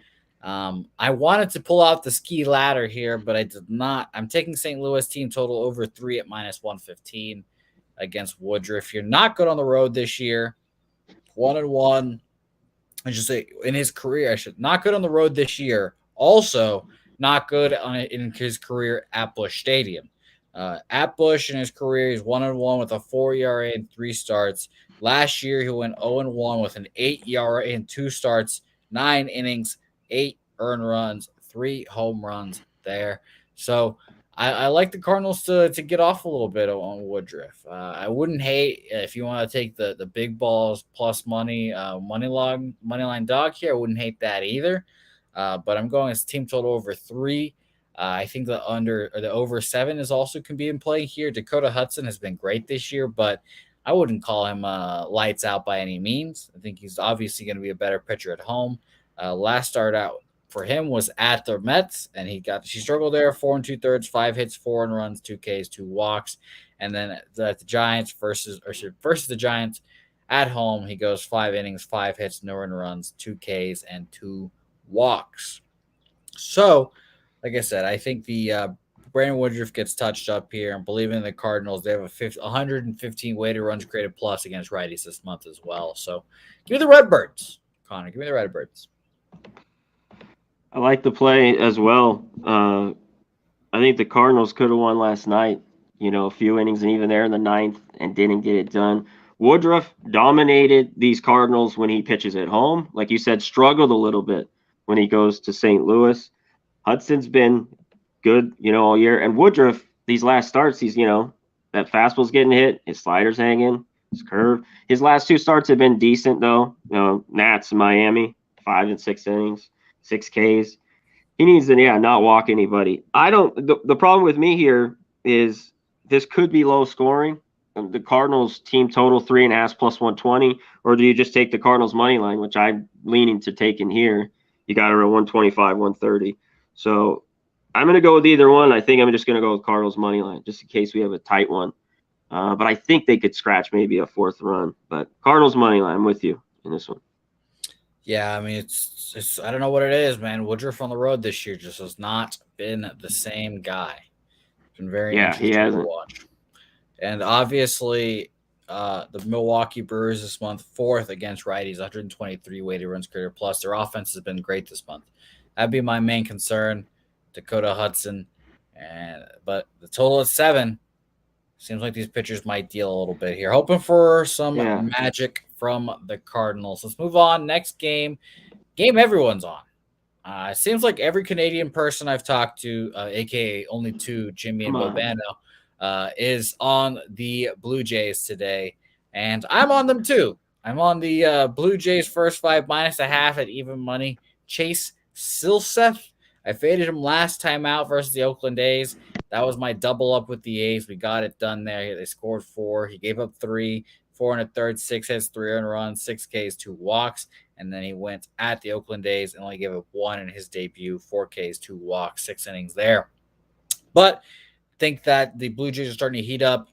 I wanted to pull out the ski ladder here, but I did not. I'm taking St. Louis team total over 3 at minus 115 against Woodruff. You're not good on the road this year. 1-1. I should say in his career, not good on the road this year. Also, not good in his career at Busch Stadium. At Busch in his career, he's 1-1 with a 4 ERA and 3 starts. Last year, he went 0-1 with an 8 ERA and 2 starts, 9 innings, 8 earned runs, 3 home runs there. So I like the Cardinals to get off a little bit on Woodruff. I wouldn't hate if you want to take the big balls plus money line dog here. I wouldn't hate that either. But I'm going as team total over 3. I think the over 7 is also can be in play here. Dakota Hudson has been great this year, but I wouldn't call him lights out by any means. I think he's obviously going to be a better pitcher at home. Last start out for him was at the Mets, and he struggled there. 4 2/3, 5 hits, 4 earned runs, 2 Ks, 2 walks, and then the Giants versus the Giants at home, he goes 5 innings, 5 hits, no earned runs, 2 Ks, and 2 walks. So, like I said, I think the Brandon Woodruff gets touched up here. I'm believing in the Cardinals. They have 115 weighted runs created plus against righties this month as well. So, give me the Redbirds, Connor. Give me the Redbirds. I like the play as well. I think the Cardinals could have won last night. A few innings and even there in the 9th and didn't get it done. Woodruff dominated these Cardinals when he pitches at home. Like you said, struggled a little bit when he goes to St. Louis. Hudson's been good, all year. And Woodruff, these last starts, he's, that fastball's getting hit. His slider's hanging, his curve. His last 2 starts have been decent, though. Nats in Miami, 5 and 6 innings, 6 Ks. He needs to, not walk anybody. The problem with me here is this could be low scoring. The Cardinals team total 3.5 plus 120, or do you just take the Cardinals money line, which I'm leaning to take in here? You got around 125, 130. So I'm going to go with either one. I think I'm just going to go with Cardinals money line, just in case we have a tight one. But I think they could scratch maybe a fourth run. But Cardinals money line, I'm with you in this one. Yeah, I mean it's I don't know what it is, man. Woodruff on the road this year just has not been the same guy. It's been very Yeah, he interesting to hasn't. watch. And obviously, the Milwaukee Brewers this month, fourth against righties, 123 weighted runs created plus. Their offense has been great this month. That'd be my main concern. Dakota Hudson, but the total is 7. Seems like these pitchers might deal a little bit here. Hoping for some magic from the Cardinals. Let's move on. Next game everyone's on. It seems like every Canadian person I've talked to, aka only two, Jimmy and Bobano, is on the Blue Jays today, and I'm on them too. I'm on the Blue Jays first 5 minus a half at even money. Chase Silseth. I faded him last time out versus the Oakland A's. That was my double up with the A's. We got it done there. They scored 4. He gave up 3, 4 and a third, 6 hits, 3 earned runs, 6 Ks, 2 walks. And then he went at the Oakland A's and only gave up 1 in his debut, 4 Ks, 2 walks, 6 innings there. But I think that the Blue Jays are starting to heat up.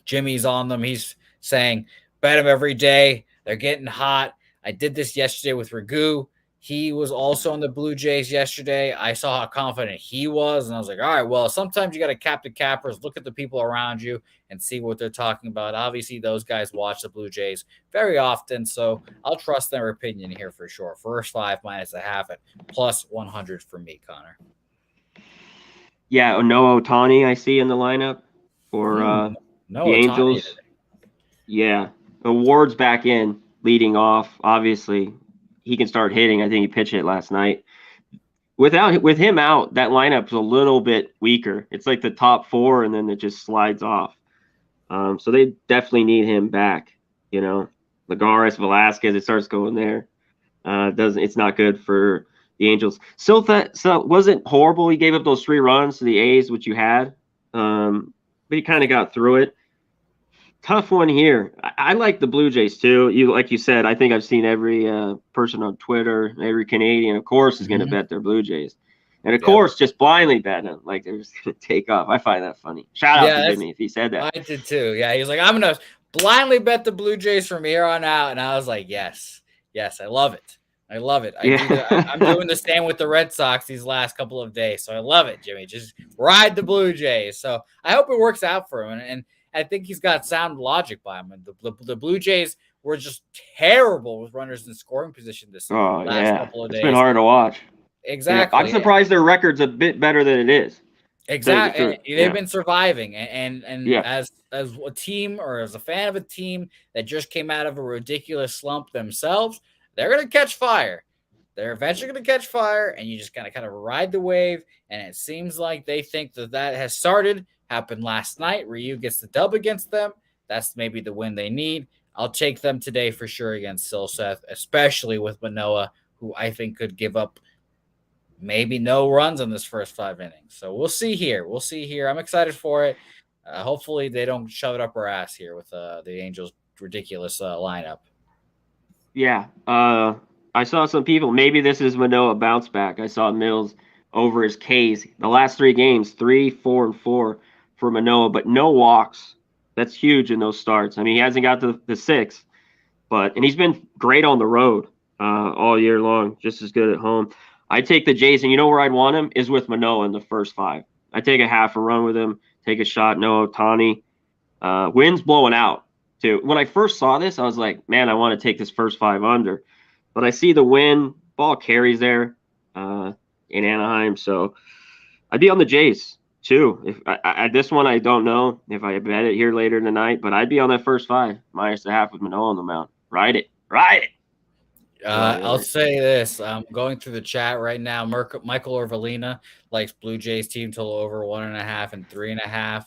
Jimmy's on them. He's saying, bet them every day. They're getting hot. I did this yesterday with Ragu. He was also on the Blue Jays yesterday. I saw how confident he was, and I was like, all right, well, sometimes you got to cap the cappers, look at the people around you, and see what they're talking about. Obviously, those guys watch the Blue Jays very often, so I'll trust their opinion here for sure. First 5 minus a half at plus 100 for me, Connor. Yeah, no Ohtani I see in the lineup for no the Angels. Yeah, Ward's back in, leading off, obviously. He can start hitting. I think he pitched it last night. With him out, that lineup's a little bit weaker. It's like the top 4, and then it just slides off. So they definitely need him back. Lagares, Velasquez, it starts going there. It's not good for the Angels. Silva wasn't horrible. He gave up those 3 runs to the A's, which you had, but he kind of got through it. Tough one here. I like the Blue Jays too. Like you said, I think I've seen every person on Twitter, every Canadian, of course, is going to bet their Blue Jays, and of course, just blindly bet them like they're just going to take off. I find that funny. Shout out to Jimmy if he said that. I did too. Yeah, he was like, I'm going to blindly bet the Blue Jays from here on out, and I was like, yes, I love it. I love it. I'm doing the same with the Red Sox these last couple of days, so I love it, Jimmy. Just ride the Blue Jays. So I hope it works out for him, and I think he's got sound logic by him. And the Blue Jays were just terrible with runners in scoring position this last couple of days. It's been hard to watch. Exactly. Yeah, I'm surprised their record's a bit better than it is. Exactly. They've been surviving. And as a team or as a fan of a team that just came out of a ridiculous slump themselves, they're going to catch fire. They're eventually going to catch fire, and you just kind of ride the wave. And it seems like they think that has started. Happened last night. Ryu gets the dub against them. That's maybe the win they need. I'll take them today for sure against Silseth, especially with Manoah, who I think could give up maybe no runs in this first 5 innings. So we'll see here. I'm excited for it. Hopefully they don't shove it up our ass here with the Angels' ridiculous lineup. Yeah. I saw some people. Maybe this is Manoah bounce back. I saw Mills over his Ks. The last 3 games, 3, 4, and 4 for Manoah, but no walks. That's huge in those starts. I mean, he hasn't got the 6, and he's been great on the road all year long, just as good at home. I take the Jays, and you know where I'd want him is with Manoah in the first 5. I take a half a run with him, take a shot. No Ohtani. Wind's blowing out too. When I first saw this, I was like, man, I want to take this first 5 under, but I see the wind, ball carries there in Anaheim, so I'd be on the Jays too. If I this one, I don't know if I bet it here later tonight, but I'd be on that first 5 minus a half with Manoah on the mound. Ride it. I'll say this. I'm going through the chat right now. Michael Orvalina likes Blue Jays team total over 1.5 and 3.5.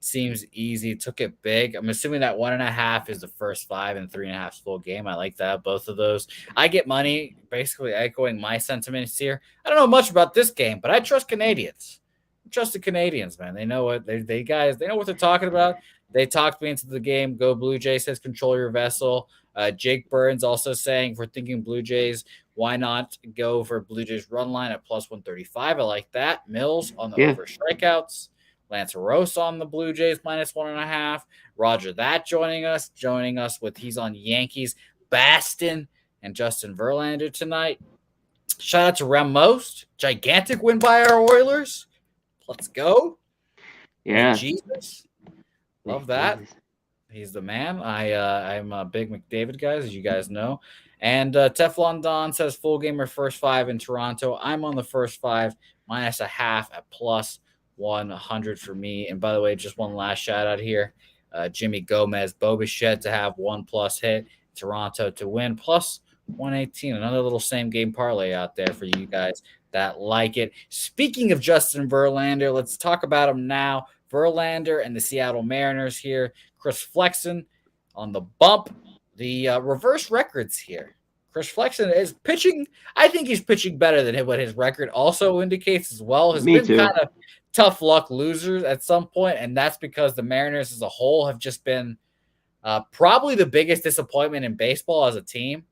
Seems easy. Took it big. I'm assuming that 1.5 is the first 5 and 3.5 is full game. I like that. Both of those. I get money, basically echoing my sentiments here. I don't know much about this game, but I trust Canadians. I trust the Canadians, man. They know what they guys. They know what they're talking about. They talked me into the game. Go Blue Jays says control your vessel. Jake Burns also saying if we're thinking Blue Jays, why not go for Blue Jays run line at plus 135? I like that. Mills on the Yeah. over strikeouts. Lance Ross on the Blue Jays minus 1.5. Roger that joining us with he's on Yankees, Baston, and Justin Verlander tonight. Shout out to Rem Most. Gigantic win by our Oilers. Let's go. Yeah. McJesus. Love Hey, that. Jesus. He's the man. I'm a big McDavid guy, as you guys know. And Teflon Don says full game or first 5 in Toronto. I'm on the first 5 minus 0.5 at plus 100 for me. And by the way, just one last shout out here. Jimmy Gomez, Bo Bichette to have 1+ hit. Toronto to win plus 118. Another little same game parlay out there for you guys that like it. Speaking of Justin Verlander, let's talk about him now. Verlander and the Seattle Mariners here. Chris Flexen on the bump. The reverse records here. Chris Flexen is pitching. I think he's pitching better than what his record also indicates as well. Has Me been too. kind of tough luck losers at some point, and that's because the Mariners as a whole have just been probably the biggest disappointment in baseball as a team.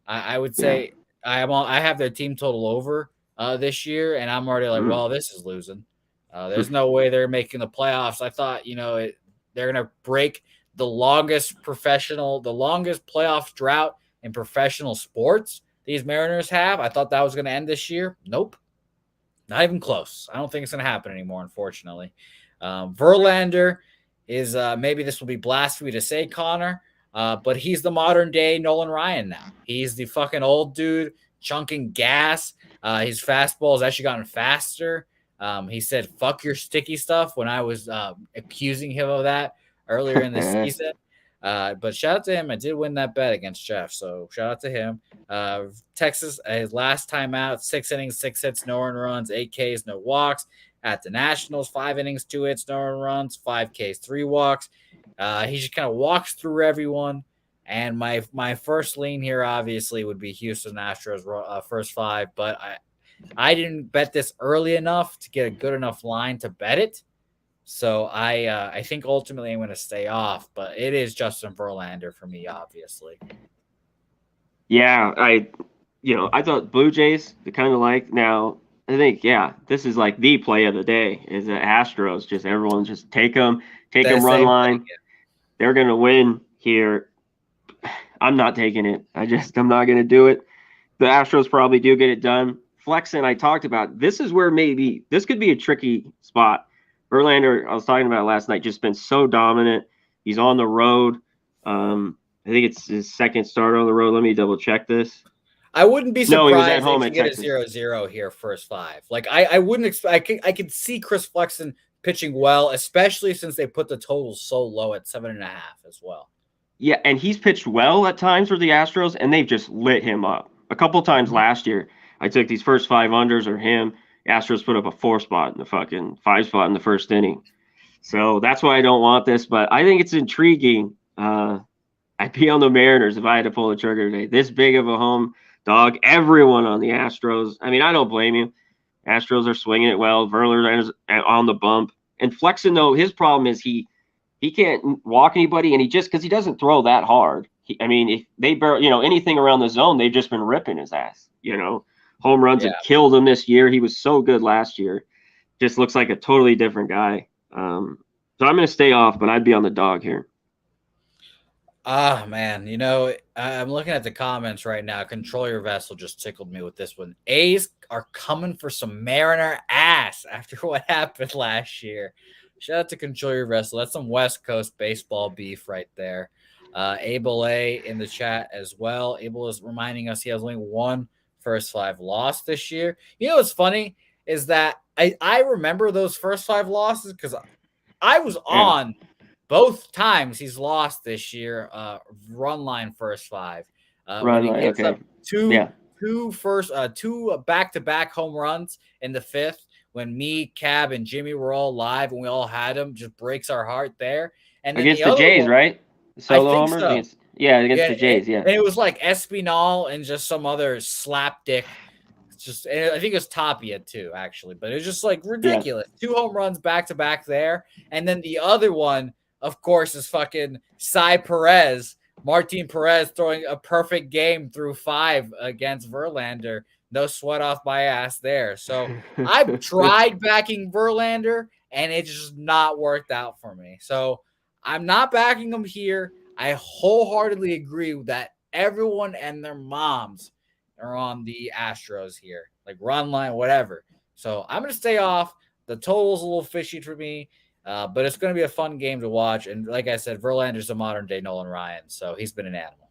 I would say I have their team total over this year, and I'm already like, well, this is losing. There's no way they're making the playoffs. I thought, they're going to break the longest playoff drought in professional sports these Mariners have. I thought that was going to end this year. Nope. Not even close. I don't think it's going to happen anymore, unfortunately. Verlander is maybe this will be blasphemy to say, Connor, but he's the modern day Nolan Ryan now. He's the fucking old dude chunking gas. His fastball has actually gotten faster. He said, fuck your sticky stuff when I was accusing him of that earlier in the season. But shout out to him. I did win that bet against Jeff, so shout out to him. Texas, his last time out, 6 innings, 6 hits, no earned runs, 8 Ks, no walks. At the Nationals, 5 innings, 2 hits, no earned runs, 5 Ks, 3 walks. He just kind of walks through everyone. And my first lean here, obviously, would be Houston Astros first 5, but I didn't bet this early enough to get a good enough line to bet it. So I think ultimately I'm going to stay off, but it is Justin Verlander for me, obviously. Yeah, I thought Blue Jays, the kind of like now. I think this is like the play of the day is the Astros. Just everyone just take them run line. They're going to win here. I'm not taking it. I'm not going to do it. The Astros probably do get it done. Flexen, I talked about. This is where maybe this could be a tricky spot. Verlander, I was talking about last night, just been so dominant. He's on the road. I think it's his second start on the road. Let me double check this. I wouldn't be surprised he was at home if you get a 0-0 here first 5. Like I wouldn't expect. I could see Chris Flexen pitching well, especially since they put the total so low at 7.5 as well. Yeah, and he's pitched well at times for the Astros, and they've just lit him up. A couple times last year, I took these first 5 unders or him. Astros put up a 4 spot in the fucking 5 spot in the first inning. So that's why I don't want this, but I think it's intriguing. I'd be on the Mariners if I had to pull the trigger today. This big of a home dog. Everyone on the Astros. I mean, I don't blame you. Astros are swinging it well. Verlander's on the bump. And Flexen, though, his problem is he can't walk anybody, and because he doesn't throw that hard. If they anything around the zone, they've just been ripping his ass. Home runs have killed him this year. He was so good last year. Just looks like a totally different guy. So I'm going to stay off, but I'd be on the dog here. Man, I'm looking at the comments right now. Control Your Vessel just tickled me with this one. A's are coming for some Mariner ass after what happened last year. Shout out to Control Your Vessel. That's some West Coast baseball beef right there. Abel A in the chat as well. Abel is reminding us he has only one first 5 loss this year. What's funny is that I remember those first 5 losses because I was on both times he's lost this year. Run line first 5. When he gets up two back-to-back home runs in the 5th when me, Cab, and Jimmy were all live and we all had him. Just breaks our heart there. And then Against the the other Jays, one, right? I Solo think homers so. against against Yeah, the Jays. Yeah, and it was like Espinal and just some other slapdick. Just, and I think it was Tapia too, actually, but it was just like yeah. ridiculous. 2 home runs back to back there, and then the other one, of course, is fucking Martin Perez throwing a perfect game through 5 against Verlander. No sweat off my ass there. So I've tried backing Verlander, and it's just not worked out for me. So I'm not backing him here. I wholeheartedly agree that everyone and their moms are on the Astros here, like run line, whatever. So I'm going to stay off. The total's a little fishy for me, but it's going to be a fun game to watch. And like I said, Verlander's a modern day Nolan Ryan, so he's been an animal.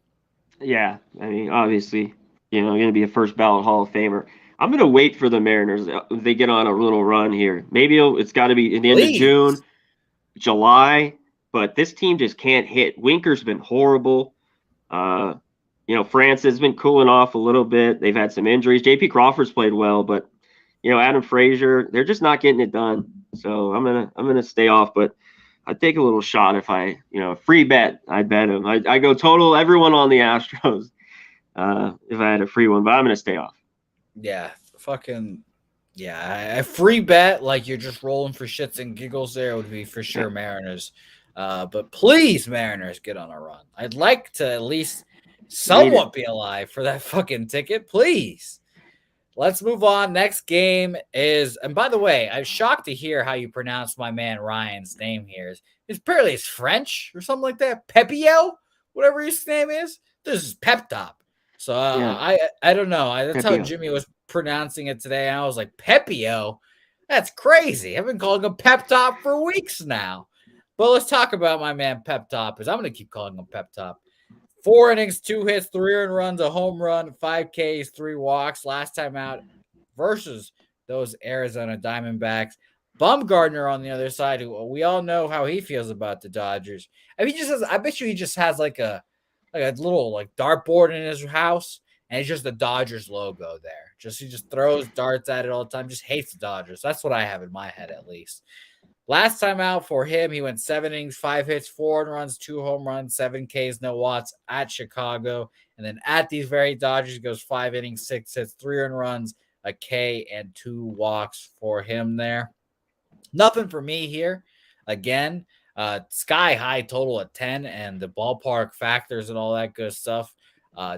Yeah, I mean, obviously, going to be a first ballot Hall of Famer. I'm going to wait for the Mariners. If they get on a little run here. Maybe it's got to be in the end of Please. June, July, but this team just can't hit. Winker's been horrible. Uh, France has been cooling off a little bit. They've had some injuries. JP Crawford's played well, but Adam Frazier, they're just not getting it done. So I'm gonna stay off, but I'd take a little shot if I, free bet. I bet him. I go total everyone on the Astros if I had a free one, but I'm gonna stay off. Yeah, fucking yeah. A free bet, like you're just rolling for shits and giggles there, would be for sure Mariners. But please, Mariners, get on a run. I'd like to at least somewhat be alive for that fucking ticket, please. Let's move on. Next game is, and by the way, I'm shocked to hear how you pronounce my man Ryan's name here. It's apparently it's French or something like that. Pepio, whatever his name is. This is Pep Top. So I don't know. That's how Pepio. Jimmy was pronouncing it today. And I was like, Pepio? That's crazy. I've been calling him Pep Top for weeks now. But let's talk about my man Pep Top, because I'm going to keep calling him Pep Top. 4 innings, 2 hits, 3 earned runs, a home run, 5 Ks, 3 walks. Last time out versus those Arizona Diamondbacks. Bumgardner on the other side, who we all know how he feels about the Dodgers. I mean, I bet you he just has like a little like dartboard in his house, and it's just the Dodgers logo there. He just throws darts at it all the time. Just hates the Dodgers. That's what I have in my head, at least. Last time out for him, he went 7 innings, 5 hits, 4 runs, 2 home runs, 7 Ks, no walks at Chicago. And then at these very Dodgers, he goes 5 innings, 6 hits, 3 runs, a K, and 2 walks for him there. Nothing for me here. Again, sky high total at 10, and the ballpark factors and all that good stuff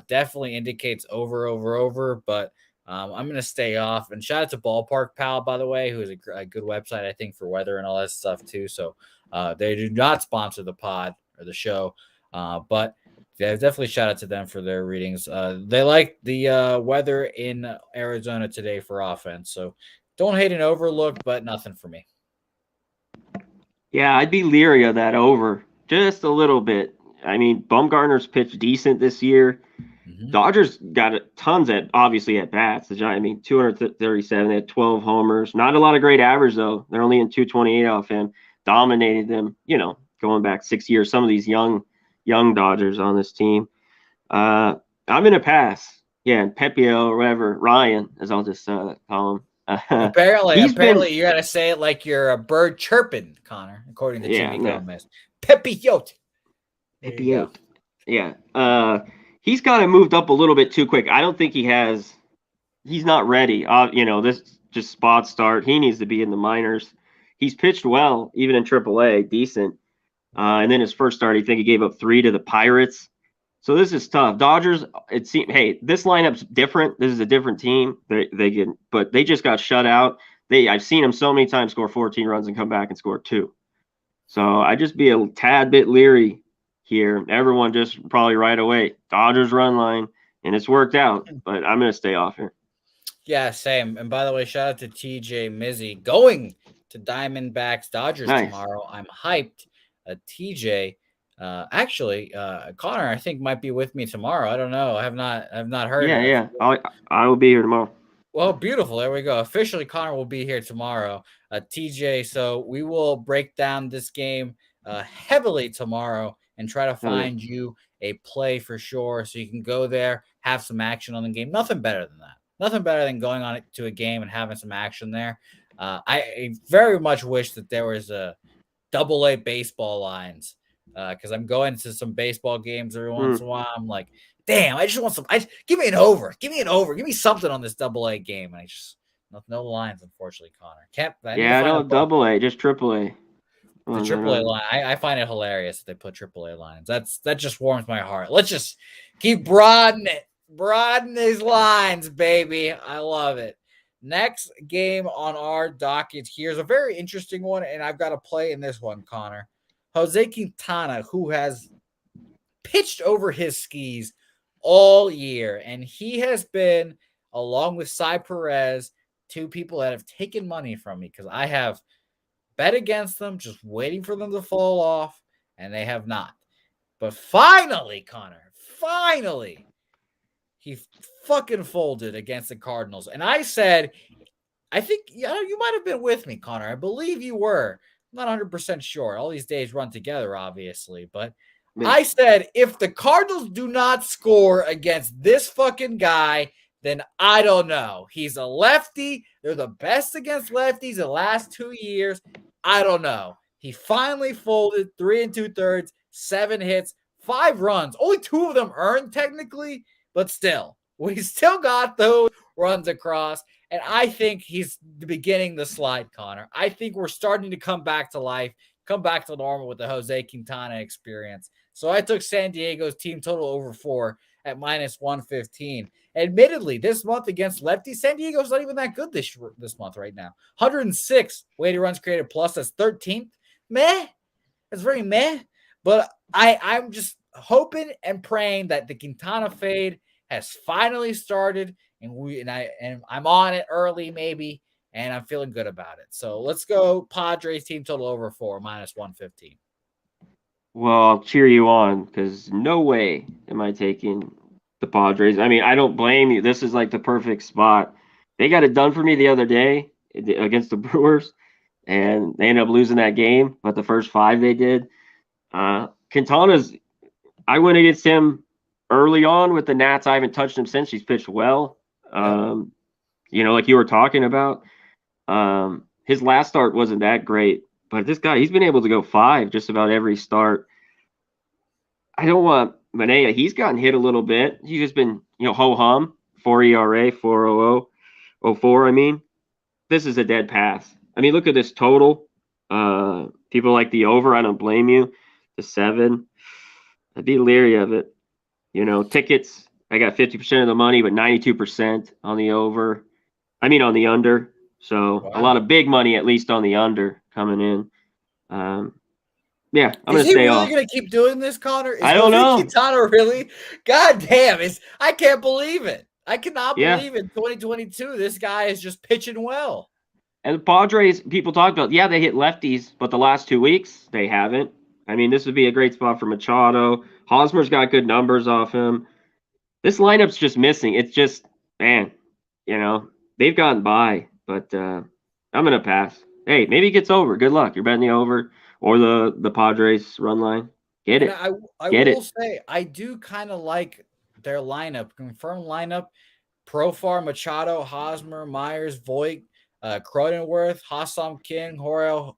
definitely indicates over, but I'm going to stay off. And shout out to Ballpark Pal, by the way, who is a good website, I think, for weather and all that stuff, too. So they do not sponsor the pod or the show, but yeah, definitely shout out to them for their readings. They like the weather in Arizona today for offense. So don't hate an overlook, but nothing for me. Yeah, I'd be leery of that over just a little bit. I mean, Bumgarner's pitched decent this year. Mm-hmm. Dodgers got tons obviously at bats. I mean, 237. They had 12 homers. Not a lot of great average though. They're only in 228 off him. Dominated them. Going back 6 years. Some of these young Dodgers on this team. I'm gonna pass. Yeah, and Pepio or whatever, Ryan, as I'll just call him. Apparently, you gotta say it like you're a bird chirping, Connor, according to Jimmy Gomez. Pepiote. Pepiote. Yeah. He's got moved up a little bit too quick. I don't think he's not ready. This just spot start. He needs to be in the minors. He's pitched well, even in AAA, decent. And then his first start, I think he gave up 3 to the Pirates. So this is tough. Dodgers, it seems, hey, this lineup's different. This is a different team. But they just got shut out. I've seen them so many times score 14 runs and come back and score 2. So I just be a tad bit leery here. Everyone just probably right away. Dodgers run line, and it's worked out. But I'm gonna stay off here. Yeah, same. And by the way, shout out to TJ Mizzy going to Diamondbacks Dodgers tomorrow. I'm hyped. TJ. Actually, Connor, I think might be with me tomorrow. I don't know. I have not heard. Yeah. I will be here tomorrow. Well, beautiful. There we go. Officially, Connor will be here tomorrow. TJ, so we will break down this game heavily tomorrow and try to find you a play for sure, so you can go there, have some action on the game. Nothing better than that. Nothing better than going on to a game and having some action there. I very much wish that there was a AA baseball lines because I'm going to some baseball games every once in a while. I'm like, damn, I just want some. Give me an over. Give me an over. Give me something on this AA game. And I just no lines, unfortunately, Connor. I need to Yeah, I find know a book. double A, just triple A. The Ones I AAA know. line. I find it hilarious that they put AAA lines. That just warms my heart. Let's just keep broadening it. Broaden these lines, baby. I love it. Next game on our docket here's a very interesting one, and I've got to play in this one, Connor. Jose Quintana, who has pitched over his skis all year, and he has been, along with Cy Perez, two people that have taken money from me because I have bet against them, just waiting for them to fall off, and they have not. But finally, Connor, finally, he fucking folded against the Cardinals. And I said, I think you might have been with me, Connor. I believe you were. I'm not 100% sure. All these days run together, obviously. But Man, I said, if the Cardinals do not score against this fucking guy, then I don't know. He's a lefty. They're the best against lefties the last 2 years. I don't know. He finally folded 3 2/3, 7 hits, 5 runs. Only 2 of them earned technically, but still, we still got those runs across. And I think he's beginning the slide, Connor. I think we're starting to come back to life, come back to normal with the Jose Quintana experience. So I took San Diego's team total over 4 at minus 115. Admittedly, this month against lefties, San Diego's not even that good this month right now. 106 weighted runs created plus. That's 13th. Meh. That's very meh. But I'm just hoping and praying that the Quintana fade has finally started, and I'm on it early maybe, and I'm feeling good about it. So let's go Padres team total over 4 minus 115. well, I'll cheer you on because no way am I taking the Padres. I mean, I don't blame you. This is like the perfect spot. They got it done for me the other day against the Brewers, and they ended up losing that game. But the first 5 they did. Quintana's. I went against him early on with the Nats. I haven't touched him since. He's pitched well. Yep. Like you were talking about. His last start wasn't that great, but this guy, he's been able to go 5 just about every start. I don't want Manea. He's gotten hit a little bit. He's just been, ho hum, 4 ERA, 4.00, I mean, this is a dead pass. I mean, look at this total. People like the over. I don't blame you. The 7. I'd be leery of it. Tickets. I got 50% of the money, but 92% on the over. I mean, on the under. So a lot of big money, at least on the under coming in. Yeah, I'm Is gonna he stay really off. going to keep doing this, Connor? Is I don't Jose know. Quintana really? God damn! I can't believe it. I cannot Yeah, believe in 2022 this guy is just pitching well. and the Padres, people talk about, yeah, they hit lefties, but the last 2 weeks they haven't. I mean, this would be a great spot for Machado. Hosmer's got good numbers off him. This lineup's just missing. It's just, man, they've gotten by, but I'm gonna pass. Hey, maybe it gets over. Good luck. You're betting the over or the Padres run line. Get And it. I Get will it. say I do kind of like their lineup, confirmed lineup. Profar, Machado, Hosmer, Myers, Voigt, Cronenworth, Hassam King, Jorge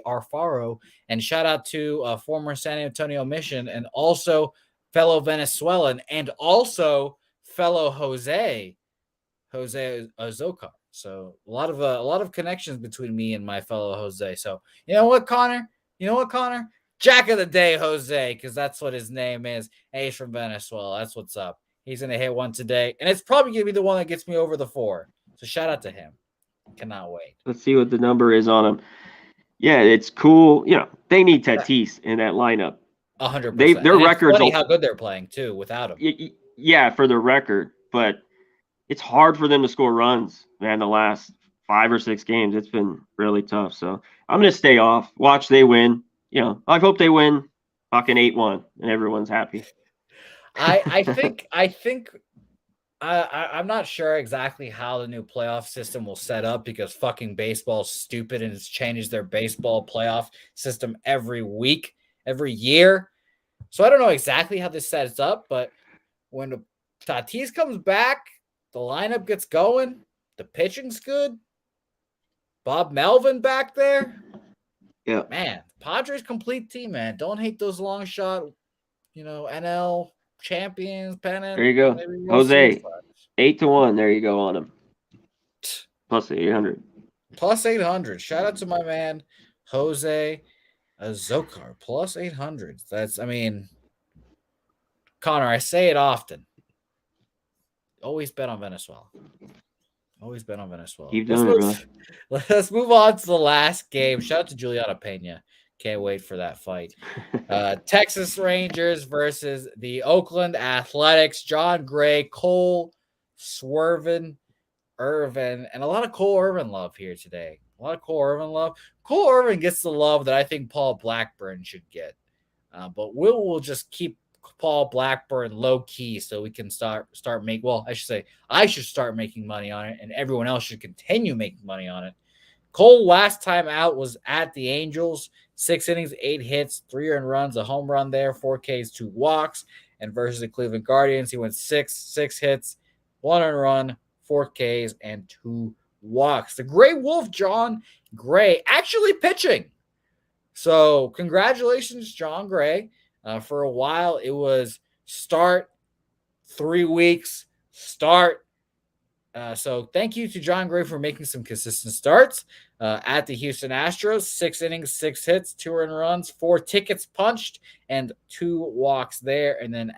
Arfaro, and shout out to former San Antonio Mission and also fellow Venezuelan and also fellow Jose Azocar. So a lot of connections between me and my fellow Jose. So you know what, Connor? Jack of the day, Jose, because that's what his name is. And he's from Venezuela. That's what's up. He's gonna hit one today, and it's probably gonna be the one that gets me over the 4. So shout out to him. Cannot wait. Let's see what the number is on him. Yeah, it's cool. They need Tatis in that lineup. 100%. Their And it's records. funny how good they're playing too without him. Yeah, for the record, but it's hard for them to score runs, man. The last 5 or 6 games, it's been really tough. So I'm gonna stay off. Watch they win. I hope they win fucking 8-1 and everyone's happy. I think I'm not sure exactly how the new playoff system will set up because fucking baseball's stupid and it's changes their baseball playoff system every week, every year. So I don't know exactly how this sets up, but when Tatis comes back, the lineup gets going, the pitching's good. Bob Melvin back there. Yeah. Man, Padres complete team, man. Don't hate those long shot, NL champions, pennant. There you go. Maybe Jose, 8-1. There you go on him. Plus 800. Plus 800. Shout out to my man, Jose Zokar. Plus 800. Connor, I say it often. Always bet on Venezuela. Always bet on Venezuela. Keep doing it, bro. Let's move on to the last game. Shout out to Juliana Pena. Can't wait for that fight. Texas Rangers versus the Oakland Athletics. John Gray, Cole Swervin, Irvin, and a lot of Cole Irvin love here today. A lot of Cole Irvin love. Cole Irvin gets the love that I think Paul Blackburn should get. But we'll just keep Paul Blackburn low key so we can start make. Well, I should start making money on it, and everyone else should continue making money on it. Cole last time out was at the Angels, 6 innings, 8 hits, 3 earned runs, a home run there, 4 Ks, 2 walks, and versus the Cleveland Guardians, he went 6 hits, 1 earned run, 4 Ks, and 2 walks. The Gray Wolf, John Gray, actually pitching. So congratulations, John Gray. For a while, it was start, 3 weeks, start. So thank you to John Gray for making some consistent starts at the Houston Astros. 6 innings, 6 hits, 2 earned runs, 4 tickets punched, and 2 walks there. And then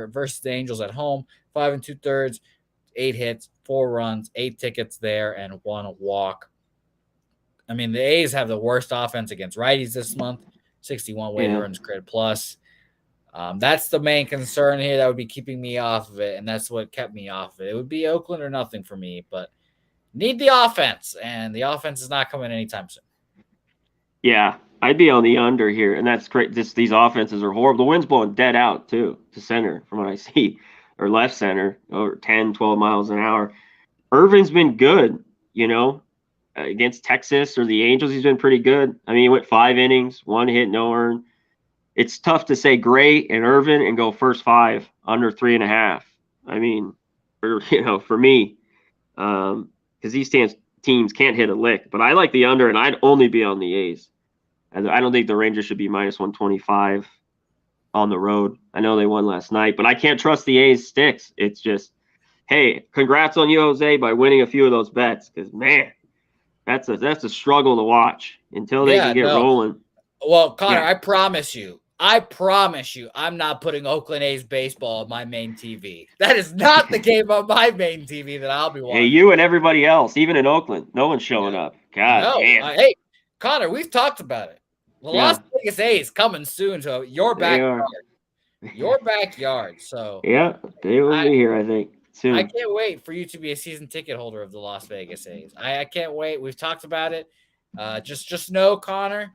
versus the Angels at home, 5 2/3, 8 hits, 4 runs, 8 tickets there, and 1 walk. I mean, the A's have the worst offense against righties this month. 61 weighted runs created plus. That's the main concern here that would be keeping me off of it, and that's what kept me off of it. It would be Oakland or nothing for me, but need the offense, and the offense is not coming anytime soon. Yeah, I'd be on the under here, and that's great. These offenses are horrible. The wind's blowing dead out, too, to center, from what I see, or left center, over 10, 12 miles an hour. Irvin's been good, against Texas or the Angels. He's been pretty good. I mean, he went 5 innings, 1 hit, no earned. It's tough to say Gray and Irvin and go first 5 under 3.5. I mean, for me, because these teams can't hit a lick. But I like the under, and I'd only be on the A's. I don't think the Rangers should be minus 125 on the road. I know they won last night, but I can't trust the A's sticks. It's just, hey, congrats on you, Jose, by winning a few of those bets. Because man, that's a struggle to watch until they can get rolling. Well, Connor, I promise you, I'm not putting Oakland A's baseball on my main TV. That is not the game on my main TV that I'll be watching. Hey, you and everybody else, even in Oakland, no one's showing up. God damn. Hey, Connor, we've talked about it. The Las Vegas A's coming soon to your backyard. Your backyard. So yeah, they will be here, I think, soon. I can't wait for you to be a season ticket holder of the Las Vegas A's. I can't wait. We've talked about it. Just know, Connor,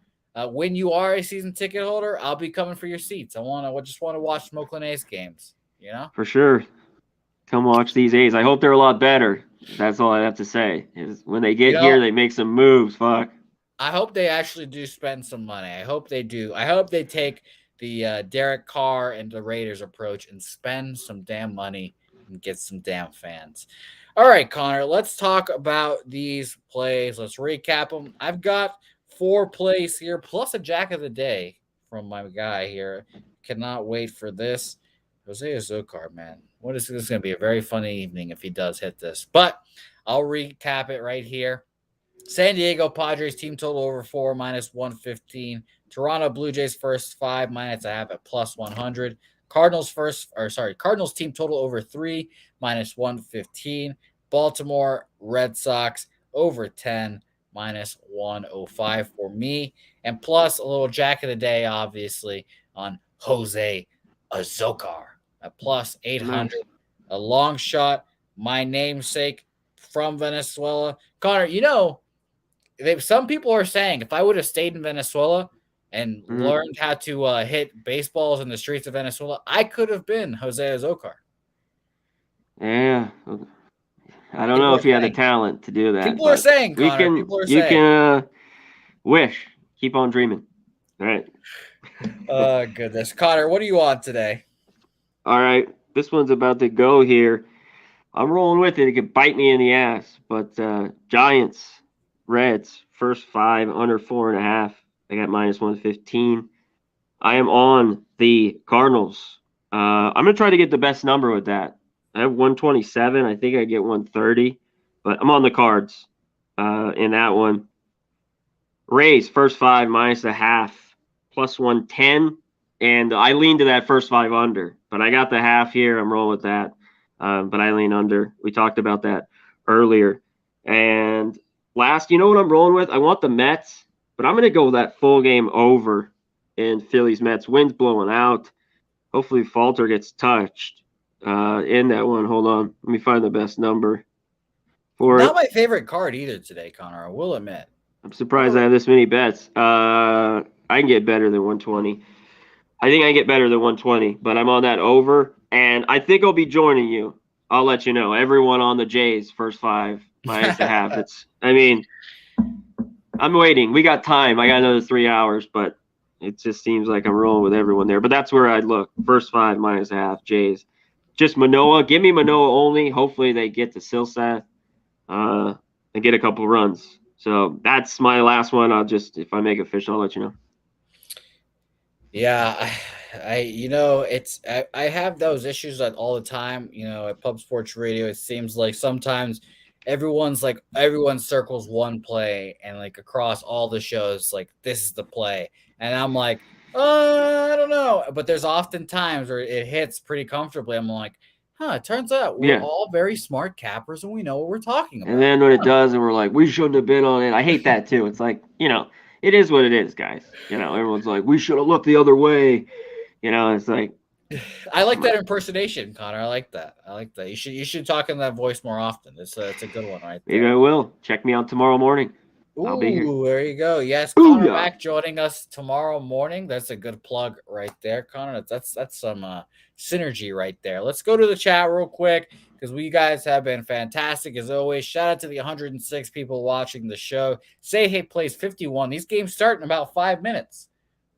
when you are a season ticket holder, I'll be coming for your seats. I just want to watch some Oakland A's games. For sure. Come watch these A's. I hope they're a lot better. That's all I have to say. Is when they get here, they make some moves. Fuck. I hope they actually do spend some money. I hope they do. I hope they take the Derek Carr and the Raiders approach and spend some damn money and get some damn fans. All right, Connor, let's talk about these plays. Let's recap them. I've got 4 plays here, plus a Jack of the Day from my guy here. Cannot wait for this. Jose Zokar, man. This is going to be a very funny evening if he does hit this. But I'll recap it right here. San Diego Padres team total over 4 minus 115. Toronto Blue Jays first 5 minus I have at plus 100. Cardinals team total over 3 minus 115. Baltimore Red Sox over 10 minus 105 for me. And plus a little Jack of the Day, obviously, on Jose Zokar at plus 800. Nice. A long shot, my namesake from Venezuela. Connor, some people are saying if I would have stayed in Venezuela and learned how to hit baseballs in the streets of Venezuela, I could have been Jose Zokar. Yeah. I don't know if you had the talent to do that. People are saying, Connor. You can wish. Keep on dreaming. All right. Oh, goodness. Connor, what do you want today? All right. This one's about to go here. I'm rolling with it. It could bite me in the ass. But Giants Reds, first 5, under 4.5. I got -115. I am on the Cardinals. I'm going to try to get the best number with that. I have 127. I think I get 130, but I'm on the Cards in that one. Rays, first 5, -0.5, +110. And I lean to that first 5 under, but I got the half here. I'm rolling with that. But I lean under. We talked about that earlier. And last, you know what I'm rolling with? I want the Mets, but I'm going to go with that full game over in Phillies Mets. Wind's blowing out. Hopefully Falter gets touched in that one. Hold on. Let me find the best number for Not it. my favorite card either today, Connor. I will admit. I'm surprised I have this many bets. I can get better than 120. I think I get better than 120, but I'm on that over, and I think I'll be joining you. I'll let you know. Everyone on the Jays, first 5, -0.5. I'm waiting. We got time. I got another 3 hours, but it just seems like I'm rolling with everyone there. But that's where I'd look. First 5, -0.5, Jays. Just Manoah. Give me Manoah only. Hopefully they get to Silseth and get a couple runs. So that's my last one. If I make it official, I'll let you know. Yeah, I have those issues all the time. At Pub Sports Radio, it seems like sometimes everyone circles one play, and like across all the shows, like this is the play, and I'm like, I don't know. But there's often times where it hits pretty comfortably. I'm like, it turns out we're all very smart cappers, and we know what we're talking about. And then when it does, and we're like, we shouldn't have been on it. I hate that too. It's like, it is what it is, guys. Everyone's like, we should have looked the other way. It's like, I like that impersonation, Connor. I like that. You should talk in that voice more often. It's a good one, right there. Maybe I will. Check me out tomorrow morning. I'll be here. There you go. Yes, Connor back joining us tomorrow morning. That's a good plug right there, Connor. That's some synergy right there. Let's go to the chat real quick because we guys have been fantastic as always. Shout out to the 106 people watching the show. Say Hey plays 51. These games start in about 5 minutes.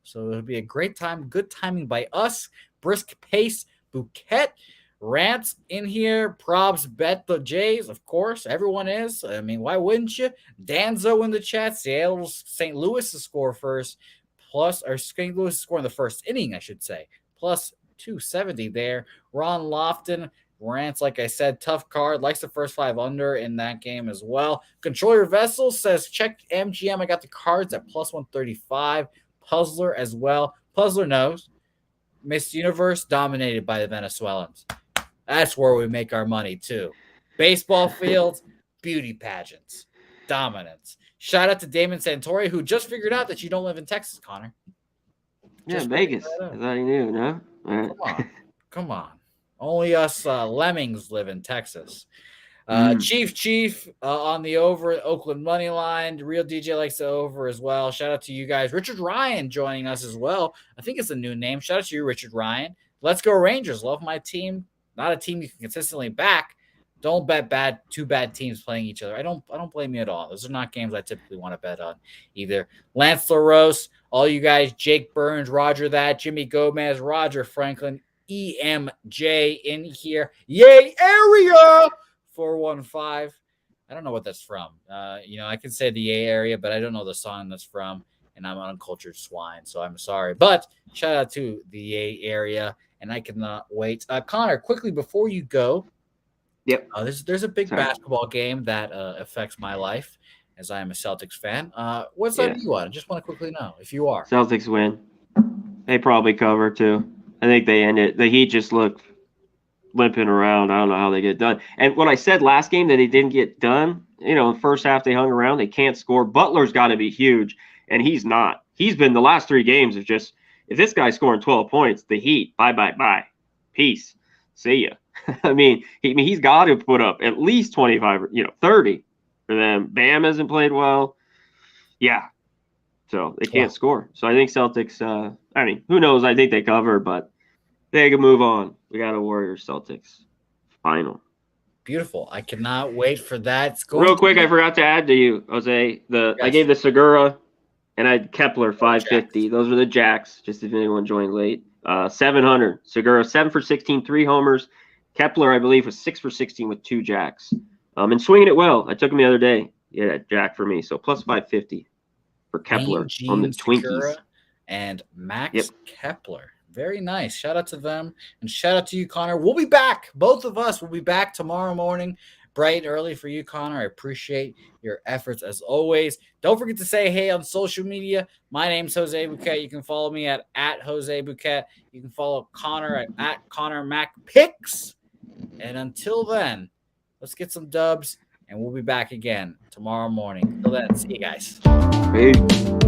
So it'll be a great time. Good timing by us. Brisk pace. Bouquet. Rants in here. Probs bet the Jays. Of course, everyone is. I mean, why wouldn't you? Danzo in the chat. St. Louis to score first. St. Louis to score in the first inning, I should say. Plus 270 there. Ron Lofton. Rants, like I said, tough card. Likes the first 5 under in that game as well. Control Your Vessel says, check MGM. I got the Cards at plus 135. Puzzler as well. Puzzler knows. Miss Universe dominated by the Venezuelans. That's where we make our money too. Baseball fields, beauty pageants, dominance. Shout out to Damon Santori, who just figured out that you don't live in Texas, Connor. Yeah, Vegas. I thought you knew, no? Come on. Only us lemmings live in Texas. Chief on the over, Oakland money line. Real DJ likes the over as well. Shout out to you guys. Richard Ryan joining us as well. I think it's a new name. Shout out to you, Richard Ryan. Let's go Rangers. Love my team. Not a team you can consistently back. Don't bet two bad teams playing each other. I don't blame you at all. Those are not games I typically want to bet on either. Lance LaRose, all you guys, Jake Burns, Roger that, Jimmy Gomez, Roger Franklin, EMJ in here. Yay, area 415. I don't know what that's from. I can say the Yay area, but I don't know the song that's from, and I'm an uncultured swine, so I'm sorry. But shout out to the Yay area, and I cannot wait. Connor, quickly before you go, yep. There's a big basketball game that affects my life, as I am a Celtics fan. What's that you on? I just want to quickly know if you are. Celtics win. They probably cover too. I think they end it. The Heat just look limping around. I don't know how they get done. And when I said last game that they didn't get done, the first half they hung around. They can't score. Butler's got to be huge, and he's not. He's been the last 3 games of just, if this guy's scoring 12 points, the Heat, bye. Peace. See ya. I mean, he's got to put up at least 25, 30 for them. Bam hasn't played well. Yeah. So they can't score. So I think Celtics, who knows? I think they cover, but they can move on. We got a Warriors Celtics final. Beautiful. I cannot wait for that. Real quick, I forgot to add to you, Jose. I gave the Segura and I had Kepler 550. Those are the Jacks, just if anyone joined late. 700. Segura 7 for 16, 3 homers. Kepler, I believe, was 6 for 16 with 2 Jacks. And swinging it well. I took him the other day. Yeah, Jack for me. So plus 550 for Kepler on the Gene Twinkies. Segura and Max Yep. Kepler. Very nice. Shout out to them. And shout out to you, Connor. We'll be back. Both of us will be back tomorrow morning, bright and early for you, Connor. I appreciate your efforts as always. Don't forget to say hey on social media. My name's Jose Bouquett. You can follow me at Jose Bouquett. You can follow Connor at Connor Mac Picks. And until then, let's get some dubs, and we'll be back again tomorrow morning. Till then, see you guys. Peace.